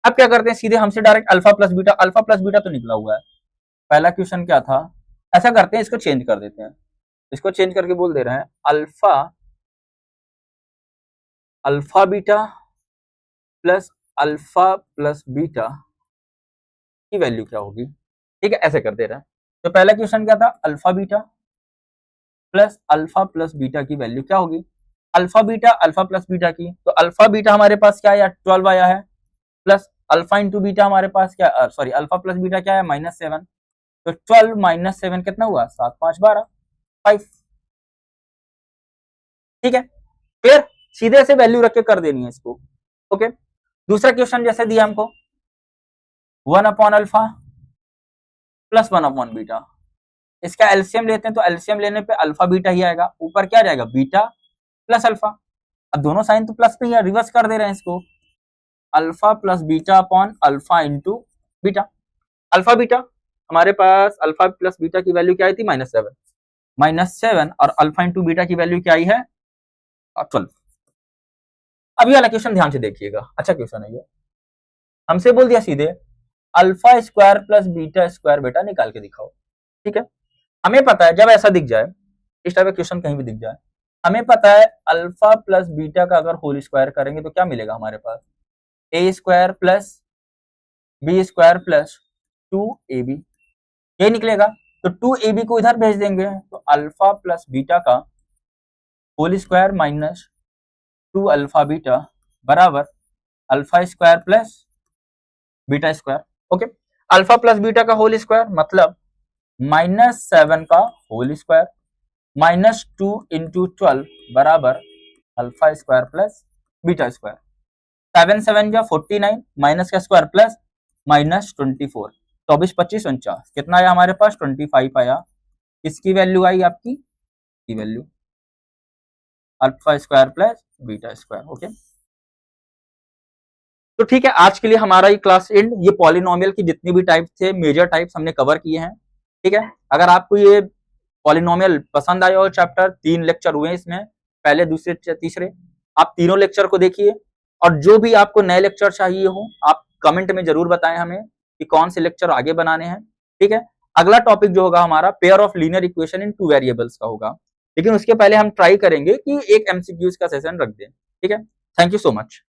अब क्या करते हैं, सीधे हमसे डायरेक्ट अल्फा प्लस बीटा तो निकला हुआ है, पहला क्वेश्चन क्या था, ऐसा करते हैं, इसको चेंज कर देते हैं, इसको चेंज करके बोल दे रहे हैं अल्फा बीटा प्लस बीटा की वैल्यू क्या होगी, ठीक है, ऐसे कर दे रहे हैं। तो पहला क्वेश्चन क्या था, अल्फा प्लस बीटा की वैल्यू क्या होगी, अल्फा प्लस बीटा की, तो अल्फा बीटा हमारे पास क्या आया, 12 आया है, प्लस अल्फा इंटू बीटा हमारे पास क्या, सॉरी अल्फा प्लस बीटा क्या है, -7, तो 12 माइनस 7 कितना हुआ, 7 5 12, 5, ठीक है, फिर सीधे से वैल्यू रख के कर देनी है इसको, ओके। दूसरा क्वेश्चन जैसे दिया हमको 1 upon alpha plus 1 upon beta, इसका एलसीएम लेते हैं, तो एलसीएम लेने पे अल्फा बीटा ही आएगा, ऊपर क्या जाएगा, बीटा प्लस अल्फा, अब दोनों साइन तो प्लस पे ही है, रिवर्स कर दे रहे हैं इसको, alpha plus beta upon alpha into beta. Alpha beta हमारे पास, अल्फा प्लस बीटा की वैल्यू क्या आई थी, -7 और अल्फा इंटू बीटा की वैल्यू क्या आई है, 12। अब ये वाला क्वेश्चन ध्यान से देखिएगा, अच्छा क्वेश्चन है ये, हमसे बोल दिया सीधे alpha square plus beta square बेटा निकाल के दिखाओ, ठीक है। हमें पता है जब ऐसा दिख जाए, इस टाइप का क्वेश्चन कहीं भी दिख जाए, हमें पता है अल्फा प्लस बीटा का अगर होल स्क्वायर करेंगे तो क्या मिलेगा हमारे पास, A square plus B square plus 2ab, ये निकलेगा, तो 2ab को इधर भेज देंगे, तो अल्फा प्लस बीटा का whole square minus 2 alpha beta बराबर alpha square plus beta square, okay. Alpha plus beta का होल स्क्वायर मतलब -7 का होल स्क्वायर माइनस 2 इंटू 12 बराबर alpha square plus beta square, 7 7 या 49 माइनस का स्क्वायर प्लस -24, 24 25 49, कितना आया हमारे पास, 25 आया, इसकी वैल्यू आई आपकी की value alpha square plus beta square, okay. तो ठीक है, आज के लिए हमारा ये क्लास एंड, ये पॉलिनोमियल की जितनी भी टाइप थे, मेजर टाइप्स हमने कवर किए हैं, ठीक है। अगर आपको ये पॉलिनोमियल पसंद आया हो, चैप्टर 3 लेक्चर हुए इसमें, पहले दूसरे तीसरे, आप तीनों लेक्चर को देखिए, और जो भी आपको नए लेक्चर चाहिए हो आप कमेंट में जरूर बताएं हमें कि कौन से लेक्चर आगे बनाने हैं, ठीक है। अगला टॉपिक जो होगा हमारा pair of linear equation in 2 variables का होगा, लेकिन उसके पहले हम ट्राई करेंगे कि एक एमसीक्यूज का सेशन रख दें, ठीक है। Thank you so much.